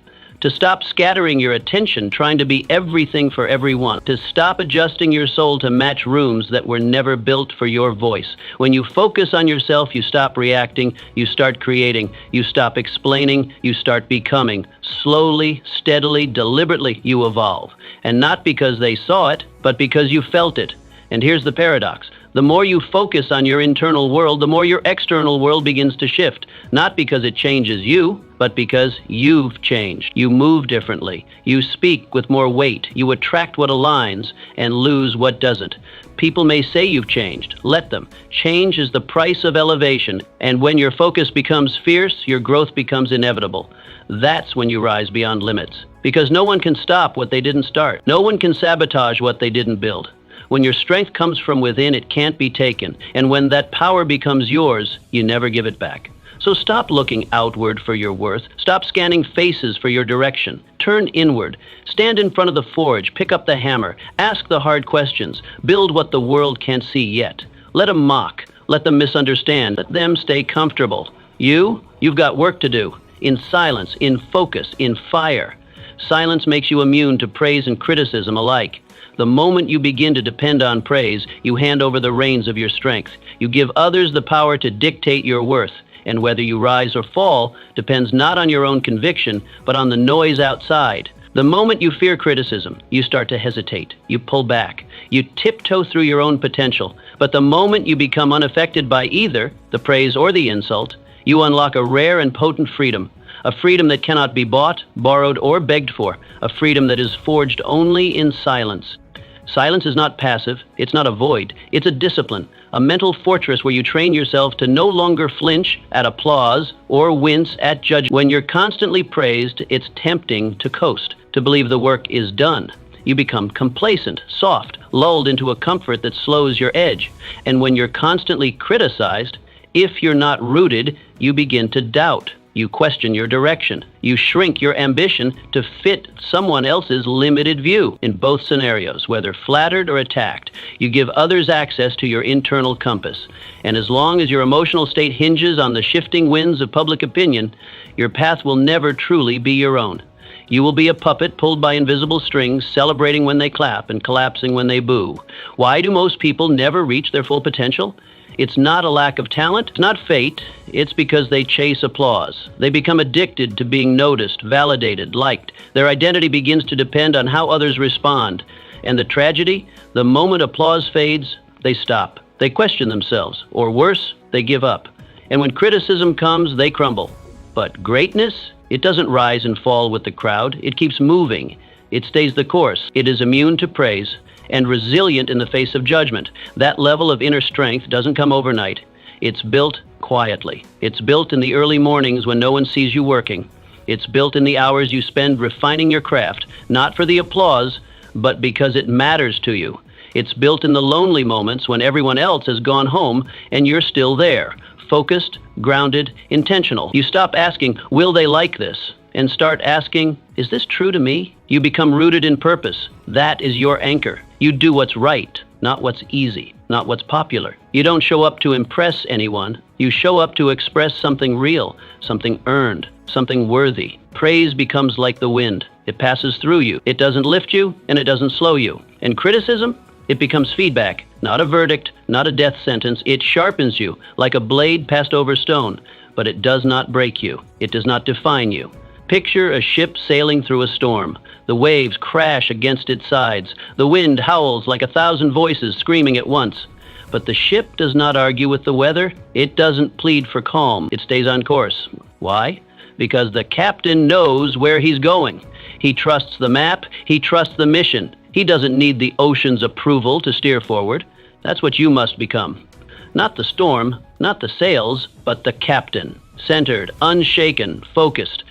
S1: To stop scattering your attention trying to be everything for everyone. To stop adjusting your soul to match rooms that were never built for your voice. When you focus on yourself, you stop reacting, you start creating, you stop explaining, you start becoming. Slowly, steadily, deliberately, you evolve. And not because they saw it, but because you felt it. And here's the paradox. The more you focus on your internal world, the more your external world begins to shift. Not because it changes you, but because you've changed. You move differently. You speak with more weight. You attract what aligns and lose what doesn't. People may say you've changed. Let them. Change is the price of elevation. And when your focus becomes fierce, your growth becomes inevitable. That's when you rise beyond limits. Because no one can stop what they didn't start. No one can sabotage what they didn't build. When your strength comes from within, it can't be taken. And when that power becomes yours, you never give it back. So stop looking outward for your worth. Stop scanning faces for your direction. Turn inward. Stand in front of the forge. Pick up the hammer. Ask the hard questions. Build what the world can't see yet. Let them mock. Let them misunderstand. Let them stay comfortable. You've got work to do. In silence, in focus, in fire. Silence makes you immune to praise and criticism alike. The moment you begin to depend on praise, you hand over the reins of your strength. You give others the power to dictate your worth. And whether you rise or fall depends not on your own conviction, but on the noise outside. The moment you fear criticism, you start to hesitate. You pull back. You tiptoe through your own potential. But the moment you become unaffected by either the praise or the insult, you unlock a rare and potent freedom. A freedom that cannot be bought, borrowed, or begged for. A freedom that is forged only in silence. Silence is not passive, it's not a void, it's a discipline, a mental fortress where you train yourself to no longer flinch at applause or wince at judgment. When you're constantly praised, it's tempting to coast, to believe the work is done. You become complacent, soft, lulled into a comfort that slows your edge. And when you're constantly criticized, if you're not rooted, you begin to doubt. You question your direction. You shrink your ambition to fit someone else's limited view. In both scenarios, whether flattered or attacked, you give others access to your internal compass. And as long as your emotional state hinges on the shifting winds of public opinion, your path will never truly be your own. You will be a puppet pulled by invisible strings, celebrating when they clap and collapsing when they boo. Why do most people never reach their full potential? It's not a lack of talent, it's not fate, it's because they chase applause. They become addicted to being noticed, validated, liked. Their identity begins to depend on how others respond. And the tragedy, the moment applause fades, they stop. They question themselves, or worse, they give up. And when criticism comes, they crumble. But greatness, it doesn't rise and fall with the crowd. It keeps moving. It stays the course. It is immune to praise and resilient in the face of judgment. That level of inner strength doesn't come overnight. It's built quietly. It's built in the early mornings when no one sees you working. It's built in the hours you spend refining your craft, not for the applause, but because it matters to you. It's built in the lonely moments when everyone else has gone home and you're still there, focused, grounded, intentional. You stop asking, will they like this? And start asking, is this true to me? You become rooted in purpose. That is your anchor. You do what's right, not what's easy, not what's popular. You don't show up to impress anyone. You show up to express something real, something earned, something worthy. Praise becomes like the wind. It passes through you. It doesn't lift you, and it doesn't slow you. And criticism? It becomes feedback, not a verdict, not a death sentence. It sharpens you like a blade passed over stone, but it does not break you. It does not define you. Picture a ship sailing through a storm. The waves crash against its sides. The wind howls like 1,000 voices screaming at once. But the ship does not argue with the weather. It doesn't plead for calm. It stays on course. Why? Because the captain knows where he's going. He trusts the map. He trusts the mission. He doesn't need the ocean's approval to steer forward. That's what you must become. Not the storm, not the sails, but the captain. Centered, unshaken, focused.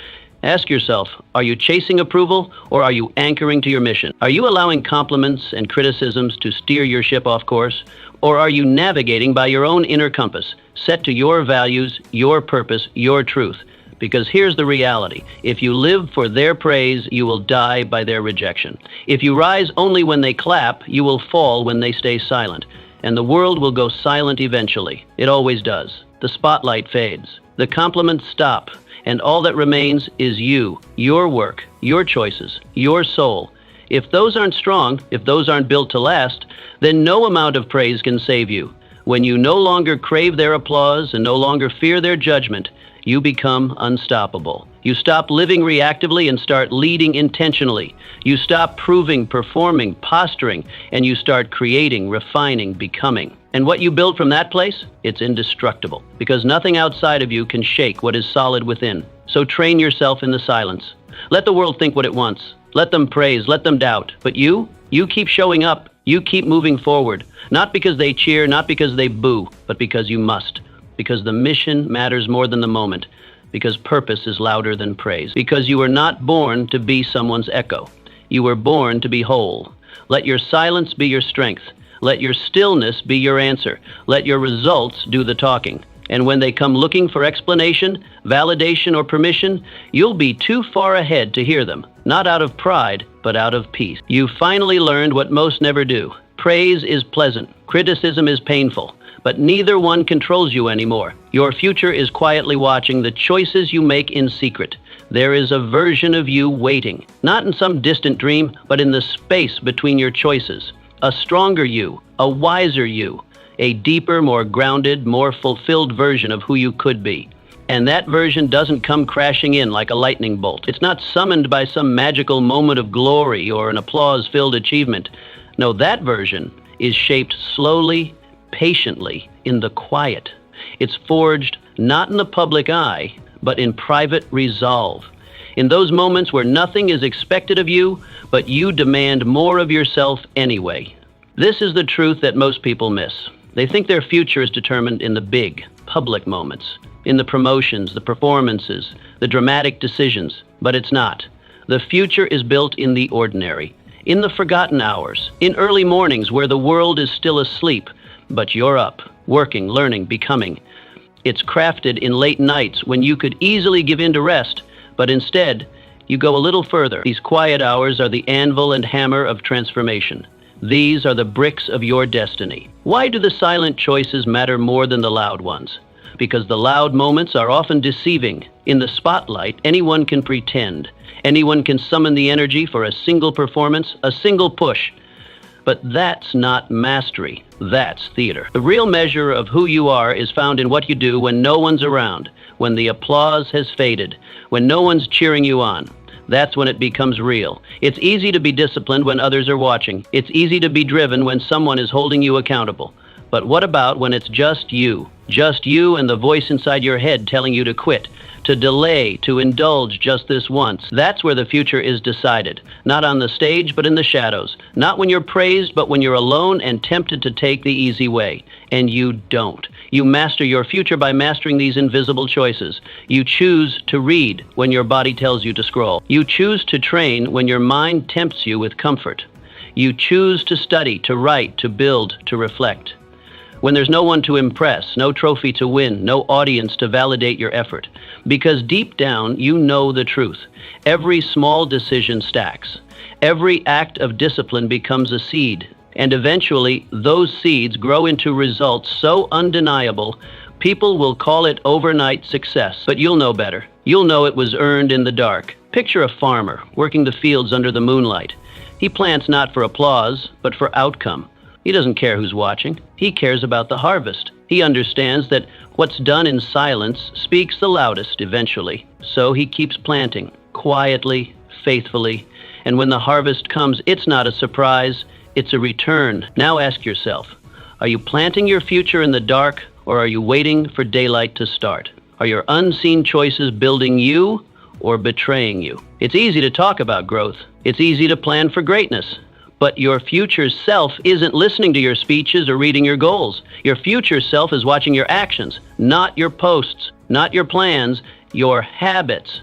S1: Ask yourself, are you chasing approval or are you anchoring to your mission? Are you allowing compliments and criticisms to steer your ship off course? Or are you navigating by your own inner compass, set to your values, your purpose, your truth? Because here's the reality. If you live for their praise, you will die by their rejection. If you rise only when they clap, you will fall when they stay silent. And the world will go silent eventually. It always does. The spotlight fades. The compliments stop. And all that remains is you, your work, your choices, your soul. If those aren't strong, if those aren't built to last, then no amount of praise can save you. When you no longer crave their applause and no longer fear their judgment, you become unstoppable. You stop living reactively and start leading intentionally. You stop proving, performing, posturing, and you start creating, refining, becoming. And what you build from that place, it's indestructible, because nothing outside of you can shake what is solid within. So train yourself in the silence. Let the world think what it wants. Let them praise, let them doubt. But you keep showing up. You keep moving forward. Not because they cheer, not because they boo, but because you must. Because the mission matters more than the moment. Because purpose is louder than praise. Because you were not born to be someone's echo. You were born to be whole. Let your silence be your strength. Let your stillness be your answer. Let your results do the talking. And when they come looking for explanation, validation, or permission, you'll be too far ahead to hear them. Not out of pride, but out of peace. You finally learned what most never do. Praise is pleasant. Criticism is painful. But neither one controls you anymore. Your future is quietly watching the choices you make in secret. There is a version of you waiting, not in some distant dream, but in the space between your choices. A stronger you, a wiser you, a deeper, more grounded, more fulfilled version of who you could be. And that version doesn't come crashing in like a lightning bolt. It's not summoned by some magical moment of glory or an applause-filled achievement. No, that version is shaped slowly, patiently, in the quiet. It's forged not in the public eye, but in private resolve. In those moments where nothing is expected of you, but you demand more of yourself anyway. This is the truth that most people miss. They think their future is determined in the big, public moments, in the promotions, the performances, the dramatic decisions, but it's not. The future is built in the ordinary, in the forgotten hours, in early mornings where the world is still asleep, but you're up, working, learning, becoming. It's crafted in late nights when you could easily give in to rest, but instead, you go a little further. These quiet hours are the anvil and hammer of transformation. These are the bricks of your destiny. Why do the silent choices matter more than the loud ones? Because the loud moments are often deceiving. In the spotlight, anyone can pretend. Anyone can summon the energy for a single performance, a single push. But that's not mastery. That's theater. The real measure of who you are is found in what you do when no one's around, when the applause has faded, when no one's cheering you on. That's when it becomes real. It's easy to be disciplined when others are watching. It's easy to be driven when someone is holding you accountable. But what about when it's just you? Just you and the voice inside your head telling you to quit, to delay, to indulge just this once. That's where the future is decided. Not on the stage, but in the shadows. Not when you're praised, but when you're alone and tempted to take the easy way. And you don't. You master your future by mastering these invisible choices. You choose to read when your body tells you to scroll. You choose to train when your mind tempts you with comfort. You choose to study, to write, to build, to reflect. When there's no one to impress, no trophy to win, no audience to validate your effort. Because deep down, you know the truth. Every small decision stacks. Every act of discipline becomes a seed. And eventually, those seeds grow into results so undeniable, people will call it overnight success. But you'll know better. You'll know it was earned in the dark. Picture a farmer working the fields under the moonlight. He plants not for applause, but for outcome. He doesn't care who's watching. He cares about the harvest. He understands that what's done in silence speaks the loudest eventually. So he keeps planting, quietly, faithfully. And when the harvest comes, it's not a surprise, it's a return. Now ask yourself, are you planting your future in the dark, or are you waiting for daylight to start? Are your unseen choices building you or betraying you? It's easy to talk about growth. It's easy to plan for greatness. But your future self isn't listening to your speeches or reading your goals. Your future self is watching your actions, not your posts, not your plans, your habits,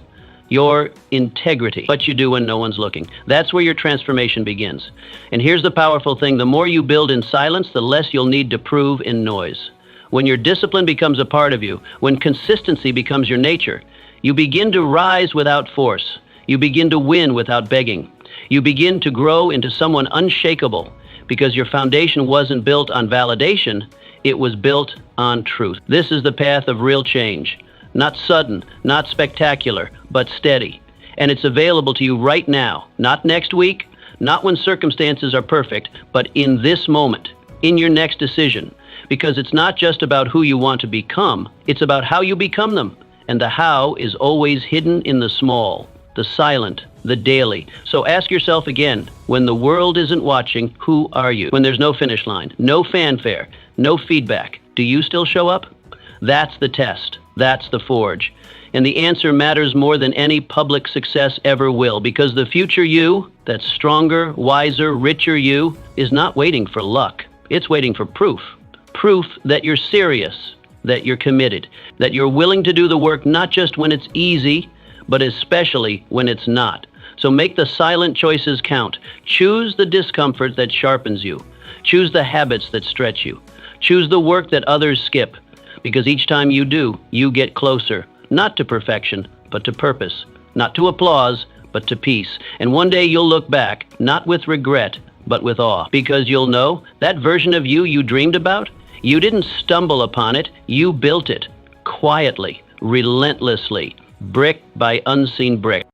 S1: your integrity. What you do when no one's looking. That's where your transformation begins. And here's the powerful thing. The more you build in silence, the less you'll need to prove in noise. When your discipline becomes a part of you, when consistency becomes your nature, you begin to rise without force. You begin to win without begging. You begin to grow into someone unshakable because your foundation wasn't built on validation, it was built on truth. This is the path of real change. Not sudden, not spectacular, but steady. And it's available to you right now, not next week, not when circumstances are perfect, but in this moment, in your next decision. Because it's not just about who you want to become, it's about how you become them. And the how is always hidden in the small, the silent, the daily. So ask yourself again, when the world isn't watching, who are you? When there's no finish line, no fanfare, no feedback, do you still show up? That's the test. That's the forge. And the answer matters more than any public success ever will, because the future you, that stronger, wiser, richer you, is not waiting for luck. It's waiting for proof. Proof that you're serious, that you're committed, that you're willing to do the work not just when it's easy, but especially when it's not. So make the silent choices count. Choose the discomfort that sharpens you. Choose the habits that stretch you. Choose the work that others skip. Because each time you do, you get closer, not to perfection, but to purpose. Not to applause, but to peace. And one day you'll look back, not with regret, but with awe. Because you'll know that version of you dreamed about, you didn't stumble upon it, you built it. Quietly, relentlessly, brick by unseen brick.